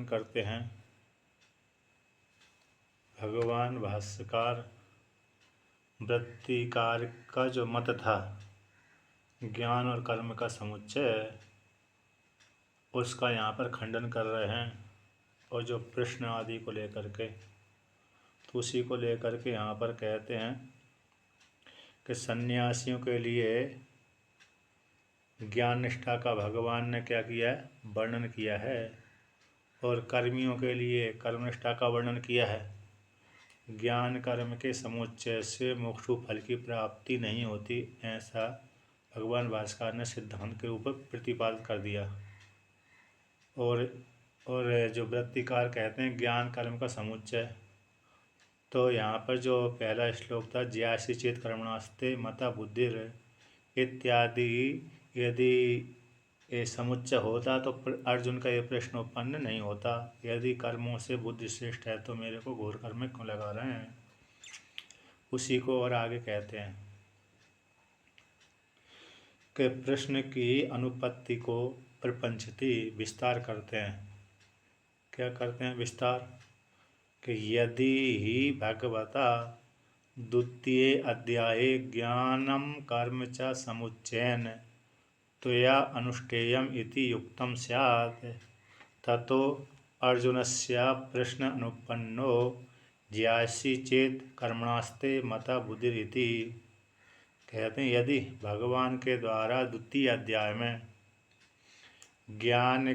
वर्णन करते हैं भगवान भाष्यकार। वृत्तिकार का जो मत था ज्ञान और कर्म का समुच्चय, उसका यहाँ पर खंडन कर रहे हैं। और जो प्रश्न आदि को लेकर के, तो उसी को लेकर के यहाँ पर कहते हैं कि सन्यासियों के लिए ज्ञान निष्ठा का भगवान ने क्या किया है, वर्णन किया है, और कर्मियों के लिए कर्मनिष्ठा का वर्णन किया है। ज्ञान कर्म के समुच्चय से मोक्ष फल की प्राप्ति नहीं होती, ऐसा भगवान भास्कर ने सिद्धांत के ऊपर प्रतिपादित कर दिया। और जो वृत्तिकार कहते हैं ज्ञान कर्म का समुच्चय, तो यहाँ पर जो पहला श्लोक था ज्यासी चेत कर्मणास्ते मता बुद्धिर इत्यादि, यदि ये समुच्चय होता तो अर्जुन का ये प्रश्न उत्पन्न नहीं होता। यदि कर्मों से बुद्धि श्रेष्ठ है तो मेरे को घोर कर्म में क्यों लगा रहे हैं। उसी को और आगे कहते हैं कि प्रश्न की अनुपत्ति को प्रपंचति विस्तार करते हैं। क्या करते हैं विस्तार, कि यदि ही भगवता द्वितीय अध्याये ज्ञानम कर्म च समुच्चयन त्वया अनुष्ठेयम इति युक्तम स्यात् ततो अर्जुनस्य प्रश्न अनुपन्नो ज्यासी चेत कर्मणास्ते मता बुद्धिरिति। कहते हैं यदि भगवान के द्वारा द्वितीय अध्याय में ज्ञान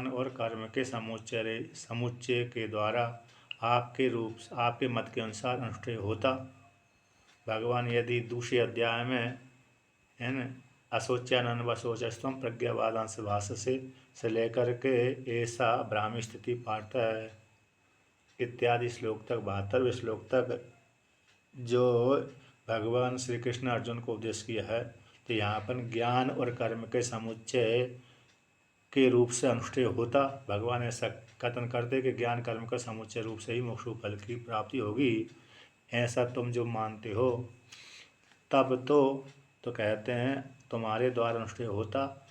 और कर्म के समुच्चय के द्वारा आपके मत के अनुसार अनुष्ठेय होता। भगवान यदि दूसरे अध्याय में है न असोच्यानन वसोचस्तम प्रज्ञावादांश भाष्य से लेकर के ऐसा ब्राह्मी स्थिति पाठ इत्यादि श्लोक तक 72वें श्लोक तक जो भगवान श्री कृष्ण अर्जुन को उपदेश किया है, तो यहाँ पर ज्ञान और कर्म के समुच्चय के रूप से अनुष्ठेय होता। भगवान ऐसा कथन करते कि ज्ञान कर्म का समुच्चय रूप से ही मोक्ष फल की प्राप्ति होगी, ऐसा तुम जो मानते हो, तब तो कहते हैं तुम्हारे द्वारा अनुष्ठेय होता।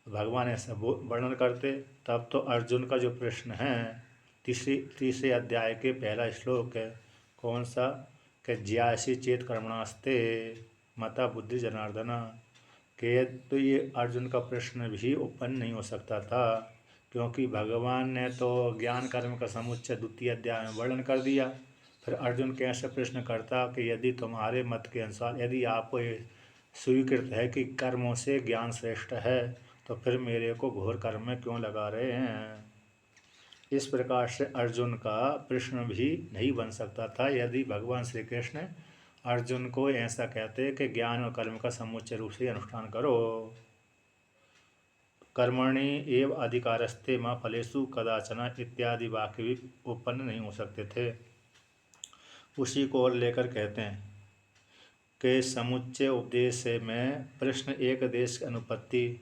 भगवान ऐसा वर्णन करते, तब तो अर्जुन का जो प्रश्न है तीसरे अध्याय के पहला श्लोक है, कौन सा, कि ज्यासी चेत कर्मणास्ते मता बुद्धि जनार्दना, के तो ये अर्जुन का प्रश्न भी उत्पन्न नहीं हो सकता था, क्योंकि भगवान ने तो ज्ञान कर्म का समुच्चय द्वितीय अध्याय में वर्णन कर दिया। फिर अर्जुन कैसे प्रश्न करता कि यदि तुम्हारे मत के अनुसार, यदि आपको ये स्वीकृत है कि कर्मों से ज्ञान श्रेष्ठ है, तो फिर मेरे को घोर कर्म में क्यों लगा रहे हैं। इस प्रकार से अर्जुन का प्रश्न भी नहीं बन सकता था यदि भगवान श्री कृष्ण अर्जुन को ऐसा कहते कि ज्ञान और कर्म का समुच्चय रूप से अनुष्ठान करो। कर्मणि एव अधिकारस्ते मां फलेषु कदाचन इत्यादि वाक्य भी उत्पन्न नहीं हो सकते थे। उसी को और लेकर कहते हैं कि समुच्चय उपदेश में प्रश्न एक देश की अनुपत्ति,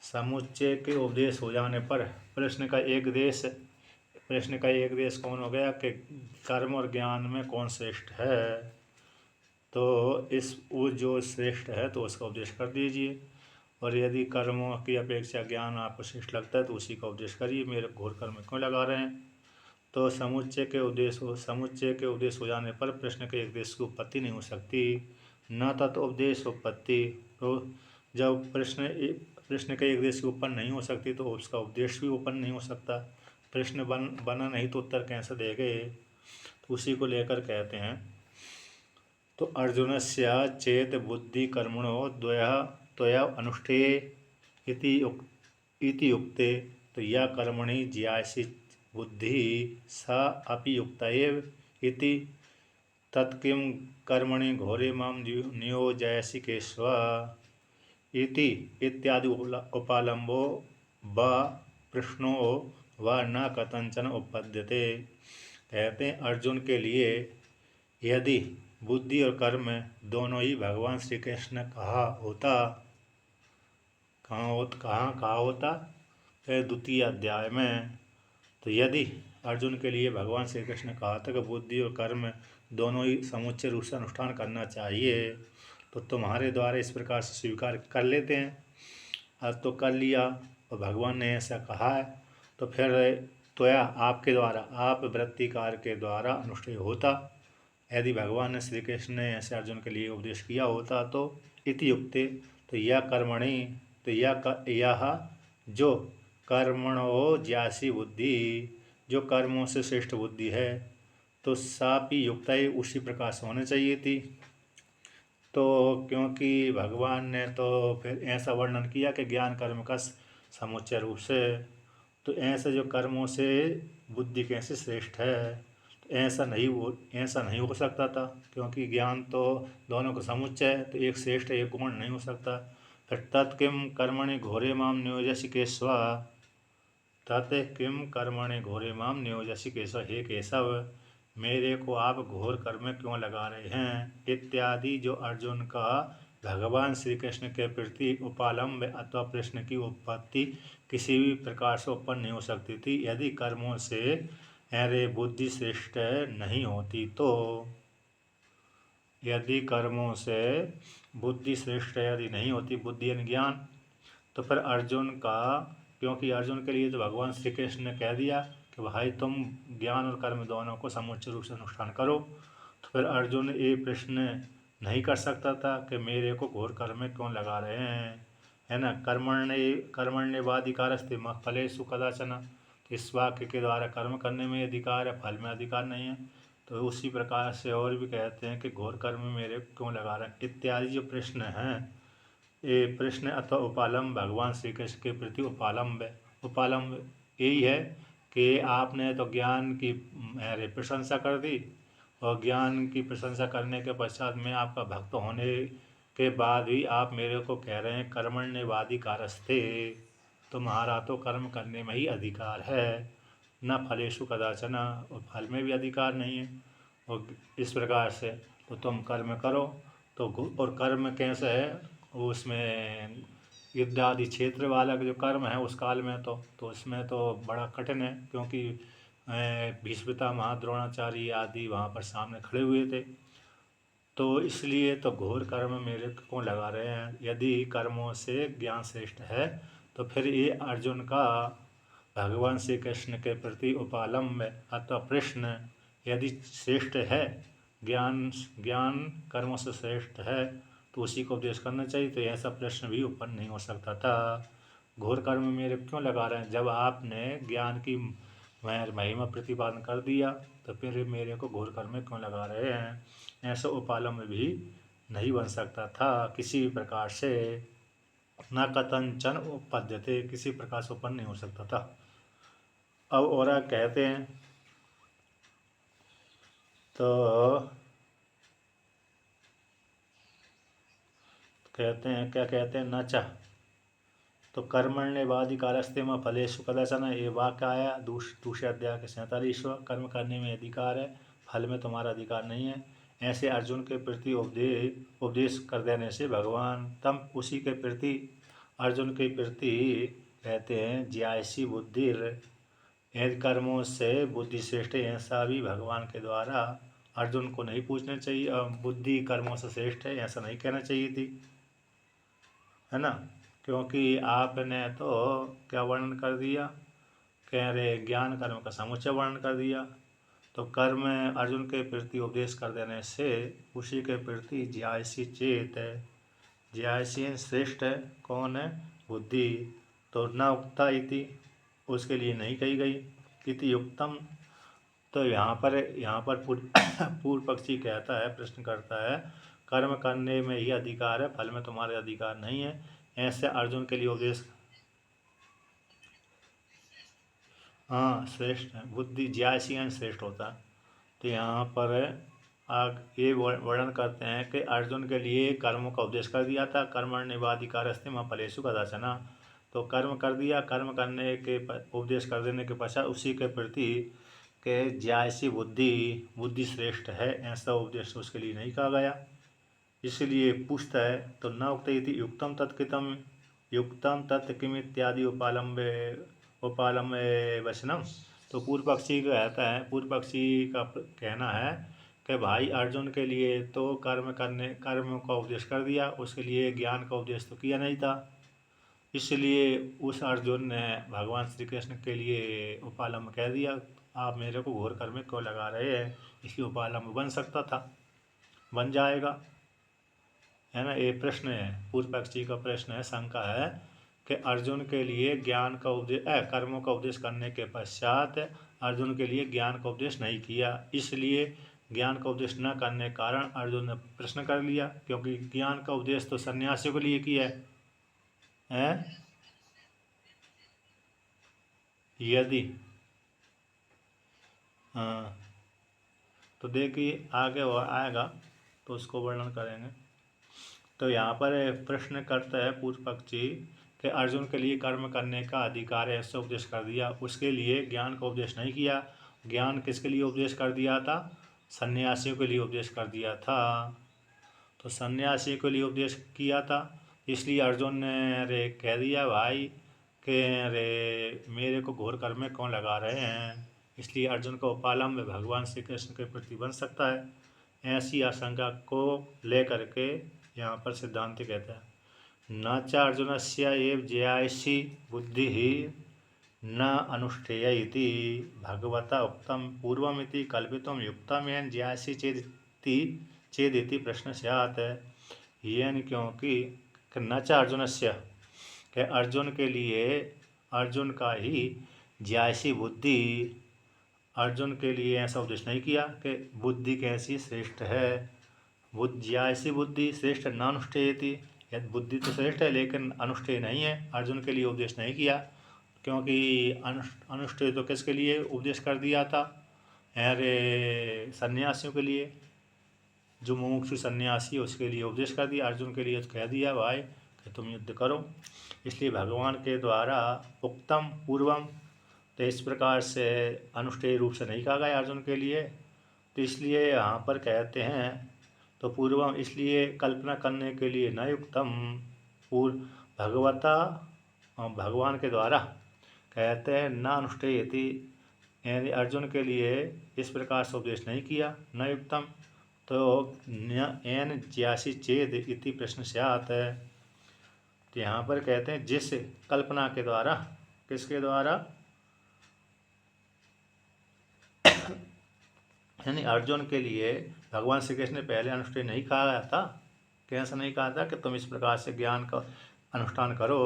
समुच्चय के उपदेश हो जाने पर प्रश्न का एक देश कौन हो गया कि कर्म और ज्ञान में कौन श्रेष्ठ है, तो वो जो श्रेष्ठ है तो उसका उपदेश कर दीजिए। और यदि कर्मों की अपेक्षा ज्ञान आपको श्रेष्ठ लगता है तो उसी का उपदेश करिए, मेरे घोर कर्म में क्यों लगा रहे हैं। तो समुच्चय के उपदेश हो जाने पर प्रश्न के एक देश की उत्पत्ति नहीं हो सकती, न तत् उपदेश उत्पत्ति। तो जब प्रश्न के एक देश की उत्पन्न नहीं हो सकती तो उसका उपदेश भी उत्पन्न नहीं हो सकता। प्रश्न बना नहीं तो उत्तर कैसे देंगे। तो उसी को लेकर कहते हैं, तो अर्जुनस्य चेत बुद्धि कर्मणो त्वया अनुष्ठेय इति युक्ते, तो या कर्मणि ज्यासी बुद्धि सा अपि युक्ता एव इति तत्किं कर्मणि घोरे मां नियोजयसि केशव इति इत्यादि उपालंबो व प्रश्नो व न कथंचन उपपद्यते। कहते हैं अर्जुन के लिए यदि बुद्धि और कर्म दोनों ही भगवान श्री कृष्ण ने कहा होता द्वितीय अध्याय में, तो यदि अर्जुन के लिए भगवान श्री कृष्ण ने कहा था कि बुद्धि और कर्म दोनों ही समुच्चय रूप से अनुष्ठान करना चाहिए, तो तुम्हारे द्वारा इस प्रकार से स्वीकार कर लेते हैं। आज तो कर लिया और भगवान ने ऐसा कहा है तो फिर त्वया आपके द्वारा आप वृत्तिकार के द्वारा अनुष्ठेय होता। यदि भगवान ने श्री कृष्ण ने ऐसे अर्जुन के लिए उपदेश किया होता तो इति युक्ते तो यह कर्मणि तो यह जो कर्मणो ज्यासी बुद्धि जो कर्मों से श्रेष्ठ बुद्धि है तो सापि युक्ता ही उसी प्रकार से होनी चाहिए थी। तो क्योंकि भगवान ने तो फिर ऐसा वर्णन किया कि ज्ञान कर्म का समुच्चय रूप से, तो ऐसे जो कर्मों से बुद्धि कैसे श्रेष्ठ है, तो ऐसा नहीं हो सकता था, क्योंकि ज्ञान तो दोनों का समुच्चय है, तो एक श्रेष्ठ एक गुण नहीं हो सकता। फिर तत्किम कर्मणि घोरे माम नियोजसि केशव, तत् किम कर्मणि घोरे माम नियोजसि केशव, हे केशव मेरे को आप घोर कर्म में क्यों लगा रहे हैं, इत्यादि जो अर्जुन का भगवान श्री कृष्ण के प्रति उपालंब अथवा प्रश्न की उत्पत्ति किसी भी प्रकार से उत्पन्न नहीं हो सकती थी यदि कर्मों से अरे बुद्धि श्रेष्ठ नहीं होती तो। यदि कर्मों से बुद्धि श्रेष्ठ यदि नहीं होती, बुद्धि यानी ज्ञान, तो फिर अर्जुन का, क्योंकि अर्जुन के लिए तो भगवान श्री कृष्ण ने कह दिया कि भाई तुम ज्ञान और कर्म दोनों को समुचित रूप से अनुष्ठान करो, तो फिर अर्जुन ये प्रश्न नहीं कर सकता था कि मेरे को घोर कर्म में क्यों लगा रहे हैं, है ना। कर्मण्येवाधिकारस्ते मा फलेषु कदाचन, इस वाक्य के द्वारा कर्म करने में अधिकार है, फल में अधिकार नहीं है। तो उसी प्रकार से और भी कहते हैं कि घोर कर्म में मेरे क्यों लगा रहे हैं इत्यादि जो प्रश्न हैं, ये प्रश्न अथवा उपालंब भगवान श्री कृष्ण के प्रति उपालंब है। उपालंब यही है कि आपने तो ज्ञान की मेरे प्रशंसा कर दी, और ज्ञान की प्रशंसा करने के पश्चात में आपका भक्त होने के बाद भी आप मेरे को कह रहे हैं कर्मण्येवाधिकारस्ते, तुम्हारा तो कर्म करने में ही अधिकार है, न फलेषु कदाचन, और फल में भी अधिकार नहीं है। और इस प्रकार से तो तुम कर्म करो, तो और कर्म कैसे है, उसमें युद्ध आदि क्षेत्र वाला जो कर्म है उस काल में तो इसमें तो बड़ा कठिन है, क्योंकि भीष्म पितामह द्रोणाचार्य आदि वहाँ पर सामने खड़े हुए थे। तो इसलिए तो घोर कर्म मेरे को लगा रहे हैं, यदि कर्मों से ज्ञान श्रेष्ठ है तो फिर ये अर्जुन का भगवान श्री कृष्ण के प्रति उपालंब अथवा प्रश्न यदि श्रेष्ठ है, ज्ञान ज्ञान कर्मों से श्रेष्ठ है, तो उसी को उपदेश करना चाहिए। तो ऐसा प्रश्न भी उत्पन्न नहीं हो सकता था, घोर कर्म मेरे क्यों लगा रहे हैं, जब आपने ज्ञान की महिमा प्रतिपादन कर दिया तो फिर मेरे को घोर कर्म में क्यों लगा रहे हैं, ऐसा उपालंब भी नहीं बन सकता था किसी भी प्रकार से, न कथंचन उपपद्यते, किसी प्रकार से उत्पन्न नहीं हो सकता था। अब और कहते हैं तो कहते हैं क्या कहते हैं, न चाह तो कर्मण्येवाधिकारस्ते मा फलेषु कदाचन, ये वाक्य आया दूसरे अध्याय के 47वां, कर्म करने में अधिकार है, फल में तुम्हारा अधिकार नहीं है। ऐसे अर्जुन के प्रति उपदेश कर देने से भगवान तम उसी के प्रति अर्जुन के प्रति कहते हैं ज्यासी बुद्धि, यदि कर्मों से बुद्धि श्रेष्ठ, ऐसा भी भगवान के द्वारा अर्जुन को नहीं पूछना चाहिए, बुद्धि कर्मों से श्रेष्ठ है ऐसा नहीं कहना चाहिए थी, है ना। क्योंकि आपने तो क्या वर्णन कर दिया, कह रहे ज्ञान कर्म का समुच्चय वर्णन कर दिया, तो कर्म अर्जुन के प्रति उपदेश कर देने से उसी के प्रति ज्यासी चेत है, ज्यासी श्रेष्ठ है कौन है, बुद्धि, तो न उक्ता इति उसके लिए नहीं कही गई, इति युक्तम। तो यहाँ पर पूर्व पक्षी कहता है, प्रश्न करता है कर्म करने में ही अधिकार है, फल में तुम्हारे अधिकार नहीं है, ऐसे अर्जुन के लिए उपदेश, हाँ श्रेष्ठ है, बुद्धि ज्यासी श्रेष्ठ होता है। तो यहाँ पर ये वर्णन करते हैं कि अर्जुन के लिए कर्मों का उपदेश कर दिया था, कर्मण्येवाधिकारस्ते मा फलेषु कदाचन, तो कर्म कर दिया, कर्म करने के उपदेश कर देने के पश्चात उसी के प्रति के ज्यासी बुद्धि श्रेष्ठ है ऐसा उपदेश उसके लिए नहीं कहा गया। इसलिए पूछता है तो न उक्त इति युक्तम तत्कितम, युक्तम तत् किम इत्यादि उपालंब वचनम। तो पूर्व पक्षी कहता है, पूर्व पक्षी का कहना है कि भाई अर्जुन के लिए तो कर्म का उपदेश कर दिया, उसके लिए ज्ञान का उपदेश तो किया नहीं था, इसलिए उस अर्जुन ने भगवान श्री कृष्ण के लिए उपालंब कह दिया, आप मेरे को घोर कर्म में क्यों लगा रहे हैं। इसलिए उपालंब बन सकता था, बन जाएगा, है ना। ये प्रश्न है, पूर्व पक्षी का प्रश्न है, शंका है कि अर्जुन के लिए ज्ञान का उपदेश कर्मों का उपदेश करने के पश्चात अर्जुन के लिए ज्ञान का उपदेश नहीं किया, इसलिए ज्ञान का उपदेश न करने के कारण अर्जुन ने प्रश्न कर लिया, क्योंकि ज्ञान का उपदेश तो सन्यासियों के लिए किया है। यदि हाँ, तो देखिए आगे वो आएगा तो उसको वर्णन करेंगे। तो यहाँ पर प्रश्न करता है पूर्व पक्षी कि अर्जुन के लिए कर्म करने का अधिकार है, ऐसा उपदेश कर दिया, उसके लिए ज्ञान का उपदेश नहीं किया। ज्ञान किसके लिए उपदेश कर दिया था, सन्यासियों के लिए उपदेश कर दिया था। तो सन्यासियों के लिए उपदेश किया था, इसलिए अर्जुन ने रे कह दिया भाई कि रे मेरे को घोर कर्म में कौन लगा रहे हैं। इसलिए अर्जुन का उपालंब भगवान श्री कृष्ण के प्रति बन सकता है। ऐसी आशंका को लेकर के यहाँ पर सिद्धांत कहता है, न च अर्जुनस्य एव जयायसी बुद्धि न अनुष्ठेय इति भगवता उक्तम पूर्वमिति कल्पितुम युक्तम येन जयायसी चेदिति प्रश्न स्यात्। येन क्योंकि न च अर्जुनस्य कि अर्जुन के लिए, अर्जुन का ही जयायसी बुद्धि, अर्जुन के लिए ऐसा उपदेश नहीं किया कि बुद्धि कैसी श्रेष्ठ है। जयायसी बुद्धि श्रेष्ठ न अनुष्ठेयति, बुद्धि तो श्रेष्ठ है लेकिन अनुष्ठेय नहीं है, अर्जुन के लिए उपदेश नहीं किया। क्योंकि अनुष्ठेय तो किसके लिए उपदेश कर दिया था, अरे सन्यासियों के लिए, जो मुमुक्षु सन्यासी उसके लिए उपदेश कर दिया। अर्जुन के लिए तो कह दिया भाई कि तुम युद्ध करो। इसलिए भगवान के द्वारा उक्तम पूर्वम, तो इस प्रकार से अनुष्ठेय रूप से नहीं कहा गया अर्जुन के लिए, तो इसलिए यहाँ पर कहते हैं तो पूर्वम इसलिए कल्पना करने के लिए न युक्तम, पूर्व भगवता भगवान के द्वारा कहते हैं न अनुष्ठेयति, यानी अर्जुन के लिए इस प्रकार से उपदेश नहीं किया, न युक्तम। तो एन ज्यासी चेद इति प्रश्न स्यात्, तो यहाँ पर कहते हैं जिस कल्पना के द्वारा, किसके द्वारा, यानी अर्जुन के लिए भगवान श्री कृष्ण ने पहले अनुष्ठेय नहीं कहा था, कैसा नहीं कहा था कि तुम इस प्रकार से ज्ञान का अनुष्ठान करो,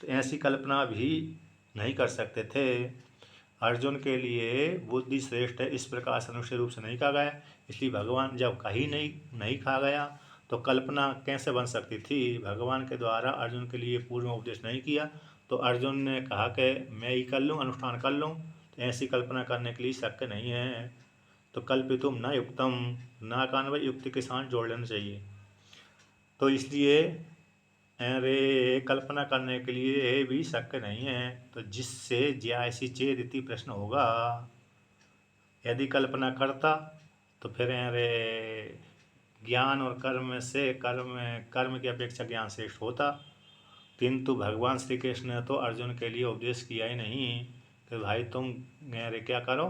तो ऐसी कल्पना भी नहीं कर सकते थे। अर्जुन के लिए बुद्धि श्रेष्ठ है इस प्रकार से अनुष्ठेय रूप से नहीं कहा गया, इसलिए भगवान जब कहीं नहीं कहा गया तो कल्पना कैसे बन सकती थी। भगवान के द्वारा अर्जुन के लिए पूर्ण उपदेश नहीं किया, तो अर्जुन ने कहा कि मैं ही कर लूँ, अनुष्ठान कर लूँ, तो ऐसी कल्पना करने के लिए शक्य नहीं है। तो कल्पितुम न युक्तम, ना कान भाई युक्ति के साथ जोड़ लेना चाहिए। तो इसलिए अरे कल्पना करने के लिए भी शक्य नहीं है, तो जिससे ज्यायसी चेद इति प्रश्न होगा। यदि कल्पना करता तो फिर अरे ज्ञान और कर्म से कर्म की अपेक्षा ज्ञान श्रेष्ठ होता, किंतु भगवान श्री कृष्ण ने तो अर्जुन के लिए उपदेश किया ही नहीं कि भाई तुम अरे क्या करो,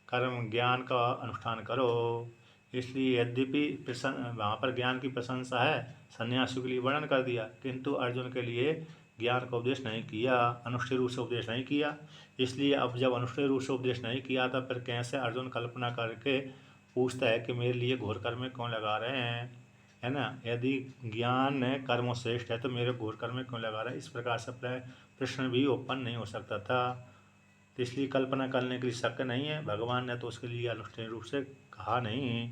कर्म ज्ञान का अनुष्ठान करो। इसलिए यद्यपि वहाँ पर ज्ञान की प्रशंसा है, सन्यासियों के लिए वर्णन कर दिया, किंतु अर्जुन के लिए ज्ञान का उपदेश नहीं किया, अनुष्ठेय रूप से उपदेश नहीं किया। इसलिए अब जब अनुष्ठेय रूप से उपदेश नहीं किया था, फिर कैसे अर्जुन कल्पना करके पूछता है कि मेरे लिए घोर कर्म में क्यों लगा रहे हैं, है ना। यदि ज्ञान कर्म श्रेष्ठ है तो मेरे घोर कर्म में क्यों लगा रहे हैं, इस प्रकार से प्रश्न भी उत्पन्न नहीं हो सकता था। तो इसलिए कल्पना करने के लिए शक्य नहीं है, भगवान ने तो उसके लिए अनुष्ठेय रूप से कहा नहीं।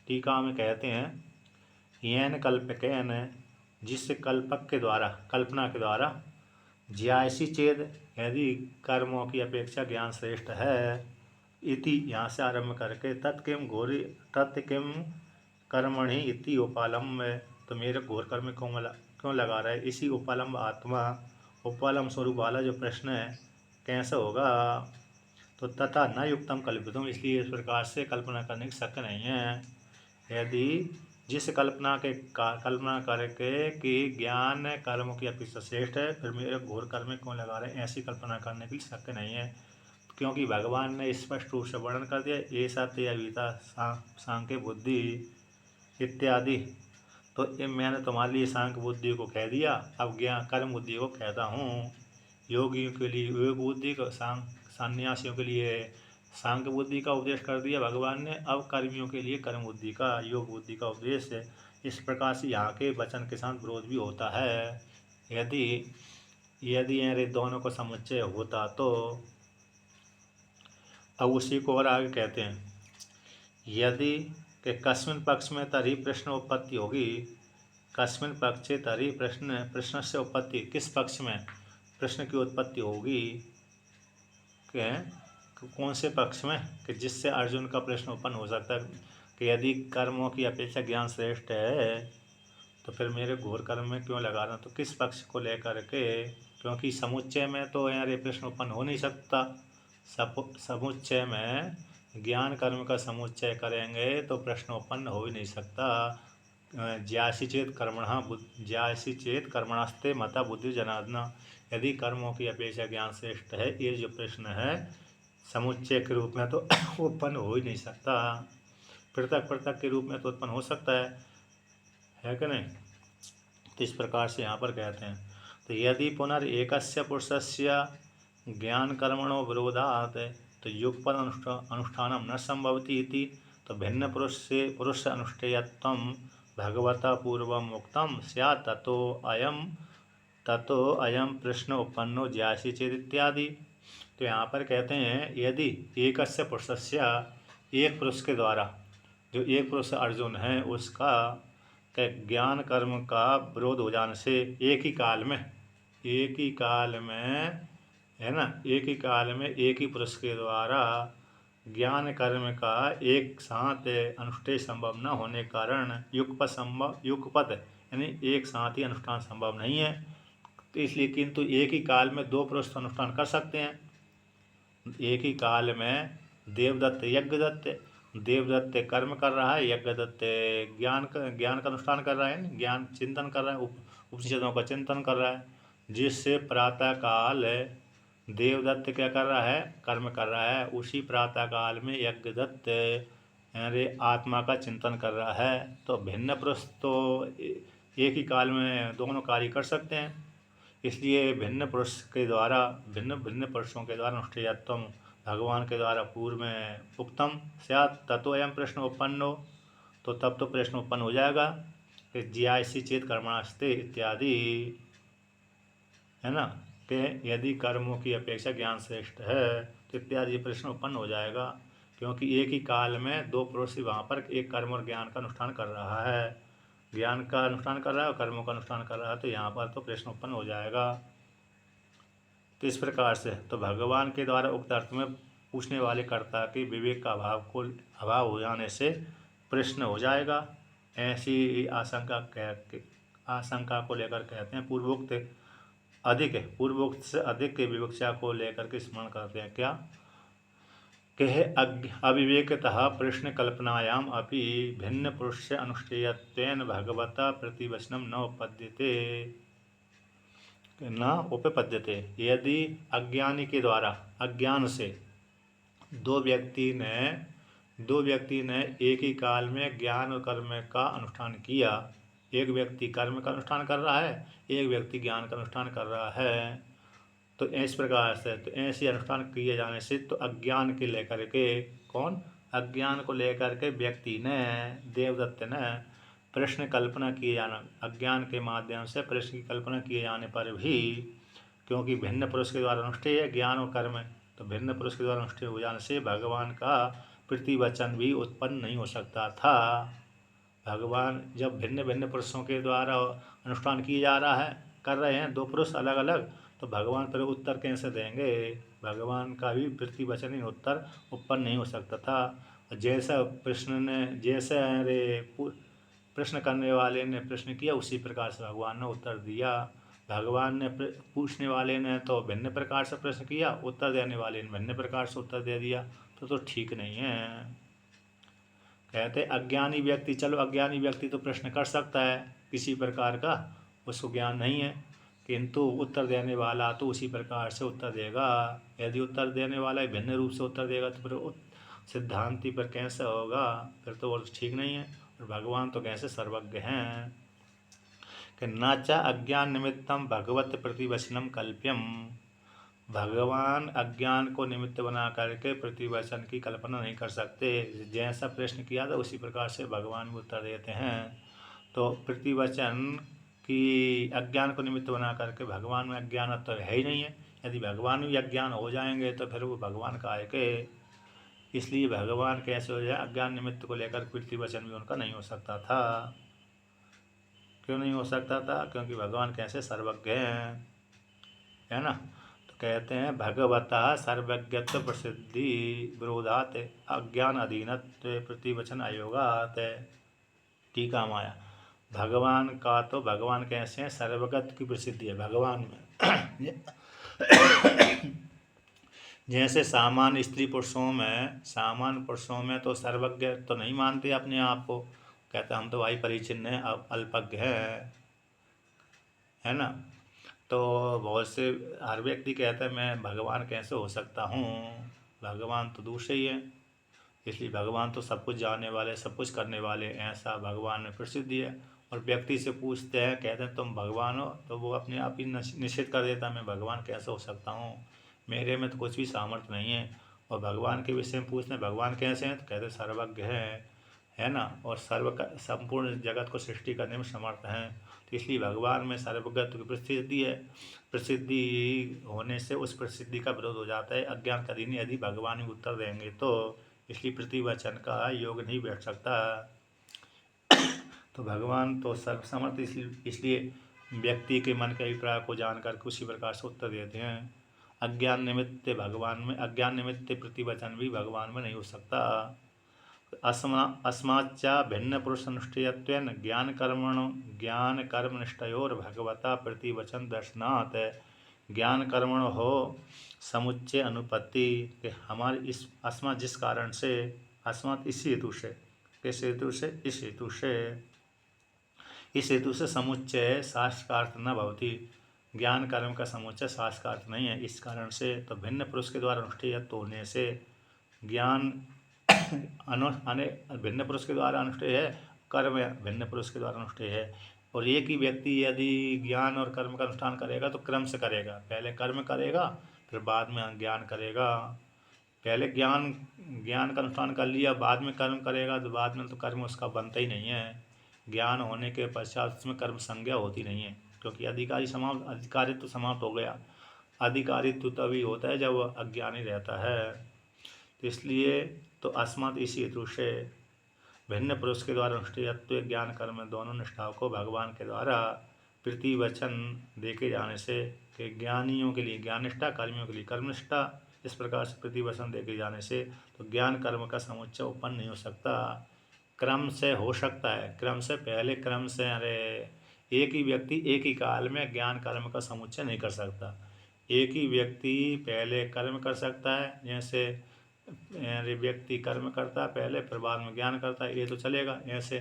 टीका में कहते हैं येन कल्पकेन, जिस कल्पक के द्वारा, कल्पना के द्वारा, ज्यायसी चेद यदि कर्मों की अपेक्षा ज्ञान श्रेष्ठ है, इति यहाँ से आरंभ करके तत्किम घोरी तत्किम कर्मणि इति उपालंब, तो मेरे घोर कर्म में क्यों लगा रहा है, इसी उपालंब आत्मा, उपालंब स्वरूप वाला जो प्रश्न है कैसे होगा। तो तथा न युक्तम कल्पितुम, इसलिए इस प्रकार से कल्पना करने की शक्य नहीं है। यदि जिस कल्पना करके कि ज्ञान कर्म की अपेक्षा श्रेष्ठ है, फिर मेरे घोर कर्म में क्यों लगा रहे हैं, ऐसी कल्पना करने की शक्य नहीं है, क्योंकि भगवान ने स्पष्ट रूप से वर्णन कर दिया, ऐसा ते अविता सांख्य बुद्धि इत्यादि तो ये मैंने तुम्हारे लिए सांख्य बुद्धि को कह दिया, अब ज्ञान कर्म बुद्धि को कहता हूँ। योगियों के लिए योग बुद्धि को, सन्यासियों के लिए सांख्य बुद्धि का उपदेश कर दिया भगवान ने, अब कर्मियों के लिए कर्म बुद्धि का, योग बुद्धि का उपदेश है। इस प्रकार से यहाँ के वचन के साथ विरोध भी होता है। यदि यदि ये दोनों को समुच्चय होता तो, अब उसी को और आगे कहते हैं, यदि के कस्मिन् पक्ष में तरी प्रश्न उत्पत्ति होगी, कस्मिन् पक्षे तरी प्रश्न से उत्पत्ति, किस पक्ष में प्रश्न की उत्पत्ति होगी, के कौन से पक्ष में, कि जिससे अर्जुन का प्रश्न उत्पन्न हो सकता है कि यदि कर्मों की अपेक्षा ज्ञान श्रेष्ठ है तो फिर मेरे घोर कर्म में क्यों लगा रहा हूँ, तो किस पक्ष को लेकर के, क्योंकि समुच्चय में तो यार ये प्रश्न उत्पन्न हो नहीं सकता। समुच्चय में ज्ञान कर्म का समुच्चय करेंगे तो प्रश्न उत्पन्न हो ही नहीं सकता। ज्यासी चेत कर्मणास्ते मता बुद्धि जनार्दन, यदि कर्मों की अपेक्षा ज्ञान श्रेष्ठ है, ये जो प्रश्न है समुच्चय के रूप में तो उत्पन्न हो ही नहीं सकता, पृथक पृथक के रूप में तो उत्पन्न हो सकता है कि नहीं। तो इस प्रकार से यहाँ पर कहते हैं, तो यदि पुनर्एकस्य पुरुषस्य ज्ञान कर्मणो विरोधात् तो युगपद अनुष्ठानम न संभवति इति, तो भिन्न पुरुष से अनुष्ठेयत्वं भगवता पूर्वम उक्तम स्यात् ततो अयम प्रश्न उत्पन्नो ज्यासी चेत इत्यादि। तो यहाँ पर कहते हैं, यदि एकस्य पुरुषस्य, एक पुरुष के द्वारा, जो एक पुरुष अर्जुन है उसका ज्ञान कर्म का विरोध हो जाने से, एक ही काल में है ना, एक ही काल में एक ही पुरुष के द्वारा ज्ञान कर्म का एक साथ अनुष्ठेय संभव न होने के कारण युगपत यानी एक साथ ही अनुष्ठान संभव नहीं है। तो इसलिए किंतु एक ही काल में दो पुरुष अनुष्ठान कर सकते हैं। एक ही काल में देवदत्त कर्म कर रहा है, यज्ञदत्त ज्ञान का अनुष्ठान कर रहा है, ज्ञान चिंतन कर रहा है, उपनिषदों का चिंतन कर रहा है। जिससे प्रातः काल देवदत्त क्या कर रहा है, कर्म कर रहा है, उसी प्रातः काल में यज्ञदत्त यानी आत्मा का चिंतन कर रहा है। तो भिन्न पुरुष तो एक ही काल में दोनों कार्य कर सकते हैं, इसलिए भिन्न पुरुषों के द्वारा अनुष्ठेयत्वं भगवान के द्वारा पूर्व में उक्तम स्यात् ततो अयम प्रश्न उत्पन्नो, तो तब तो प्रश्न उत्पन्न हो जाएगा कि ज्यासी चेत कर्मणास्ते इत्यादि, है ना, कि यदि कर्मों की अपेक्षा ज्ञान श्रेष्ठ है तो इत्यादि प्रश्न उत्पन्न हो जाएगा, क्योंकि एक ही काल में दो पुरुष वहाँ पर एक कर्म और ज्ञान का अनुष्ठान कर रहा है, ज्ञान का अनुष्ठान कर रहा है और कर्मों का अनुष्ठान कर रहा है, तो यहाँ पर तो प्रश्न उत्पन्न हो जाएगा। तो इस प्रकार से तो भगवान के द्वारा उक्त अर्थ में पूछने वाले कर्ता के विवेक का अभाव हो जाने से प्रश्न हो जाएगा, ऐसी आशंका को लेकर कहते हैं पूर्वोक्त से अधिक के विवक्षा को लेकर के स्मरण करते हैं क्या, कहे अविवेकतः प्रश्न कल्पनायाम अपि भिन्न पुरुष से अनुष्ठेयत्वेन भगवता प्रतिवचनम न उपपद्यते। यदि अज्ञानी के द्वारा, अज्ञान से दो व्यक्ति ने एक ही काल में ज्ञान और कर्म का अनुष्ठान किया, एक व्यक्ति कर्म का अनुष्ठान कर रहा है, एक व्यक्ति ज्ञान का अनुष्ठान कर रहा है, तो इस प्रकार से तो ऐसे अनुष्ठान किए जाने से तो अज्ञान को लेकर के व्यक्ति ने, देवदत्त ने प्रश्न कल्पना किए जाना, अज्ञान के माध्यम से प्रश्न की कल्पना किए जाने पर भी, क्योंकि भिन्न पुरुष के द्वारा अनुष्ठेय है ज्ञान और कर्म, तो भिन्न पुरुष के द्वारा अनुष्ठेय हो जाने से भगवान का प्रतिवचन भी उत्पन्न नहीं हो सकता था। भगवान जब भिन्न भिन्न पुरुषों के द्वारा अनुष्ठान किए जा रहा है, कर रहे हैं दो पुरुष अलग अलग, तो भगवान पर उत्तर कैसे देंगे, भगवान का भी प्रतिवचन उत्तर उत्पन्न नहीं हो सकता था। जैसा प्रश्न करने वाले ने प्रश्न किया उसी प्रकार से भगवान ने उत्तर दिया। भगवान ने पूछने वाले ने तो भिन्न प्रकार से प्रश्न किया, उत्तर देने वाले ने भिन्न प्रकार से उत्तर दे दिया, तो ठीक नहीं है। कहते अज्ञानी व्यक्ति तो प्रश्न कर सकता है किसी प्रकार का, उसको ज्ञान नहीं है, किंतु उत्तर देने वाला तो उसी प्रकार से उत्तर देगा। यदि उत्तर देने वाला भिन्न रूप से उत्तर देगा तो फिर सिद्धांति पर कैसे होगा, फिर तो वो ठीक नहीं है। और भगवान तो कैसे सर्वज्ञ हैं। कि न च अज्ञान निमित्तम भगवत प्रतिवचनम कल्प्यम। भगवान अज्ञान को निमित्त बना करके प्रतिवचन की कल्पना नहीं कर सकते। जैसा प्रश्न किया था उसी प्रकार से भगवान भी उत्तर देते हैं। तो प्रतिवचन की अज्ञान को निमित्त बना करके भगवान में अज्ञान तो है ही नहीं है। यदि भगवान भी अज्ञान हो जाएंगे तो फिर वो भगवान का है के। इसलिए भगवान कैसे हो जाए, अज्ञान निमित्त को लेकर प्रतिवचन भी उनका नहीं हो सकता था। क्यों नहीं हो सकता था? क्योंकि भगवान कैसे सर्वज्ञ हैं, है ना। तो कहते हैं भगवतः सर्वज्ञत्व प्रसिद्धि विरोधात अज्ञान अधीनत्व प्रतिवचन अयोगात। टीका माया, भगवान का तो भगवान कैसे हैं, सर्वगत की प्रसिद्धि है भगवान में। जैसे सामान्य स्त्री सामान्य पुरुषों में तो सर्वज्ञ तो नहीं मानते अपने आप को, कहते हम तो भाई परिचिन्न हैं, अल्पज्ञ है ना। तो बहुत से हर व्यक्ति कहता है मैं भगवान कैसे हो सकता हूँ, भगवान तो दूसरे ही है। इसलिए भगवान तो सब कुछ जानने वाले, सब कुछ करने वाले, ऐसा भगवान में प्रसिद्धि है। और व्यक्ति से पूछते हैं, कहते हैं तुम भगवान हो, तो वो अपने आप ही निश्चित कर देता है मैं भगवान कैसे हो सकता हूँ, मेरे में तो कुछ भी सामर्थ्य नहीं है। और भगवान के विषय में पूछते हैं भगवान कैसे हैं, तो कहते सर्वज्ञ है ना। और संपूर्ण जगत को सृष्टि करने में समर्थ हैं। तो इसलिए भगवान में सर्वज्ञत्व की प्रसिद्धि है। प्रसिद्धि होने से उस प्रसिद्धि का विरोध हो जाता है अज्ञान का दिन, यदि भगवान ही उत्तर देंगे तो। इसलिए प्रतिवचन का योग नहीं बैठ सकता। तो भगवान तो सर्वसमर्थ, इसलिए व्यक्ति के मन के अभिप्राय को जानकर उसी प्रकार से उत्तर देते हैं। अज्ञान निमित्त भगवान में, अज्ञान निमित्त प्रतिवचन भी भगवान में नहीं हो सकता। अस्माच्च भिन्न पुरुष अनुष्ठेयत्वेन ज्ञान कर्म निष्ठयोर भगवता प्रतिवचन दर्शनात् ज्ञान कर्मण हो समुच्चय अनुपत्ति। कि हमारे इस अस्मात् जिस कारण से, अस्मात् इस हेतु से, किस हेतु से, इस हेतु से समुच्चय शास्त्रार्थ न भवति। ज्ञान कर्म का समुच्चय शास्त्रार्थ नहीं है। इस कारण से तो भिन्न पुरुष के द्वारा अनुष्ठेयत्व होने से ज्ञान भिन्न पुरुष के द्वारा अनुष्ठेय है, कर्म भिन्न पुरुष के द्वारा अनुष्ठेय है। और एक ही व्यक्ति यदि ज्ञान और कर्म का अनुष्ठान करेगा तो क्रम से करेगा, पहले कर्म करेगा फिर बाद में ज्ञान करेगा। पहले ज्ञान का अनुष्ठान कर लिया, बाद में कर्म करेगा तो बाद में तो कर्म उसका बनता ही नहीं है। ज्ञान होने के पश्चात उसमें कर्म संज्ञा होती नहीं है, क्योंकि अधिकारित्व समाप्त हो गया। अधिकारित्व तभी होता है जब अज्ञानी रहता है। तो इसलिए तो अस्मात् इसी हेतु से भिन्न पुरुष के द्वारा अनुष्ठेयत्व ज्ञान कर्म दोनों निष्ठाओं को भगवान के द्वारा प्रतिवचन देखे जाने से, कि ज्ञानियों के लिए ज्ञान निष्ठा, कर्मियों के लिए कर्म निष्ठा, इस प्रकार से प्रतिवचन देखे जाने से तो ज्ञान कर्म का समुच्चय उत्पन्न नहीं हो सकता। क्रम से हो सकता है, क्रम से पहले, क्रम से अरे एक ही व्यक्ति एक ही काल में ज्ञान कर्म का समुच्चय नहीं कर सकता। एक ही व्यक्ति पहले कर्म कर सकता है, जैसे व्यक्ति कर्म करता है पहले फिर बाद में ज्ञान करता है, ये तो चलेगा। ऐसे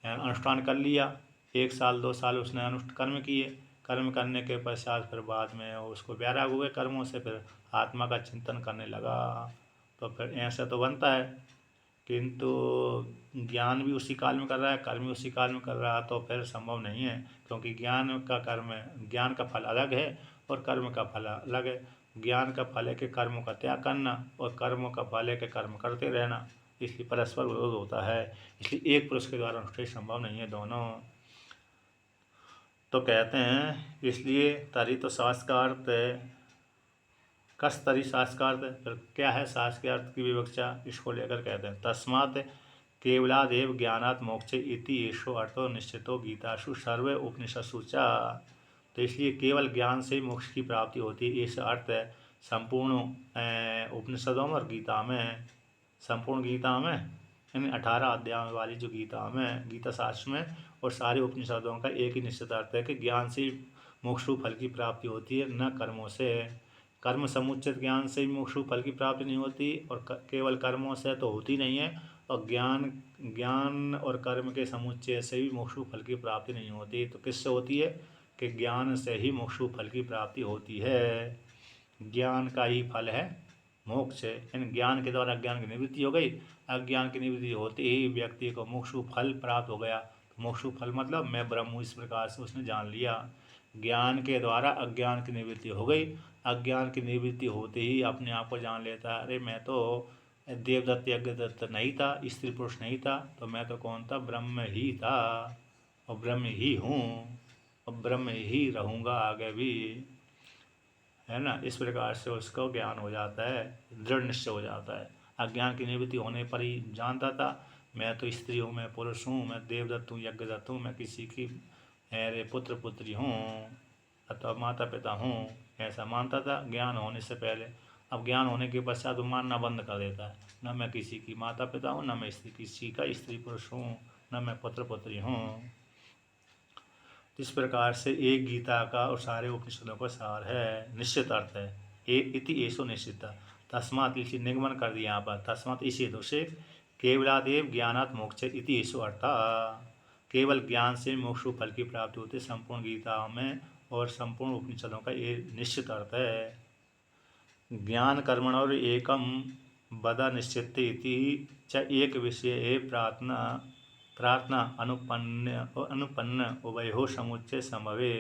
अनुष्ठान कर लिया, 1 साल 2 साल उसने कर्म किए, कर्म करने के पश्चात फिर बाद में उसको वैराग हुए कर्मों से, फिर आत्मा का चिंतन करने लगा, तो फिर ऐसा तो बनता है। किंतु ज्ञान भी उसी काल में कर रहा है, कर्म भी उसी काल में कर रहा है, तो फिर संभव नहीं है। क्योंकि ज्ञान का फल अलग है और कर्म का फल अलग है। ज्ञान का फल है कि कर्मों का त्याग करना, और कर्मों का फल है कि कर्म करते रहना। इसलिए परस्पर विरोध होता है। इसलिए एक पुरुष के द्वारा अनुष्ठेय संभव नहीं है दोनों। तो कहते हैं इसलिए तरी तो शास्त्र का अर्थ कस तरी शास्त्र का अर्थ, फिर क्या है शास्त्र के अर्थ की विवक्षा, इसको लेकर कहते हैं तस्मात् केवलादेव ज्ञानात् मोक्ष इति एषो अर्थो निश्चितो गीतासु सर्वे उपनिषत्सु च। तो इसलिए केवल ज्ञान से ही मोक्ष की प्राप्ति होती है, ऐसा अर्थ है संपूर्ण उपनिषदों में और गीता में। संपूर्ण गीता में यानी 18 अध्याय वाली जो गीता में, गीता शास्त्र में और सारे उपनिषदों का एक ही निश्चित अर्थ है कि ज्ञान से मोक्ष फल की प्राप्ति होती है, न कर्मों से। कर्म समुचित ज्ञान से ही मोक्ष फल की प्राप्ति नहीं होती, और केवल कर्मों से तो होती नहीं है। और ज्ञान और कर्म के समुच्चय से भी मोक्ष फल की प्राप्ति नहीं होती। तो किससे होती है? कि ज्ञान से ही मोक्ष फल की प्राप्ति होती है। ज्ञान का ही फल है मोक्ष। इन ज्ञान के द्वारा अज्ञान की निवृत्ति हो गई। अज्ञान की निवृत्ति होते ही व्यक्ति को मोक्ष फल प्राप्त हो गया। मोक्षु फल मतलब मैं ब्रह्म हूँ, इस प्रकार से उसने जान लिया। ज्ञान के द्वारा अज्ञान की निवृत्ति हो गई। अज्ञान की निवृत्ति होते ही अपने आप को जान लेता, अरे मैं तो देवदत्त यज्ञदत्त नहीं था, स्त्री पुरुष नहीं था, तो मैं तो कौन था, ब्रह्म ही था और ब्रह्म ही हूँ और ब्रह्म ही रहूँगा आगे भी, है ना। इस प्रकार से उसको ज्ञान हो जाता है, दृढ़ निश्चय हो जाता है। अज्ञान की निवृत्ति होने पर ही जानता था मैं तो स्त्री हूँ, मैं पुरुष हूँ, मैं देवदत्त हूँ, यज्ञदत्त हूँ, मैं किसी की मेरे पुत्र पुत्री हूँ अथवा माता पिता हूँ, ऐसा मानता था ज्ञान होने से पहले। अब ज्ञान होने के पश्चात वो मानना बंद कर देता है, न मैं किसी की माता पिता हूँ, न मैं किसी का स्त्री पुरुष हूँ, न मैं पुत्र पुत्री हूँ। इस प्रकार से एक गीता का और सारे उपनिषदों का सार है, निश्चित अर्थ है। इति ऐसो निश्चित, तस्मात् इसी निगमन कर दिया यहाँ पर, तस्मात् इसी हेतु से केवलादेव ज्ञानात् मोक्ष इति ऐसो अर्थ, केवल ज्ञान से मोक्ष फल की प्राप्ति होती है संपूर्ण गीता में और संपूर्ण उपनिषदों का ये निश्चित अर्थ है। ज्ञान कर्मण और एकम बद निश्चित इति च एक विषय प्रार्थना प्रार्थना अनुपन्न उभयो समुच्चय संभवे।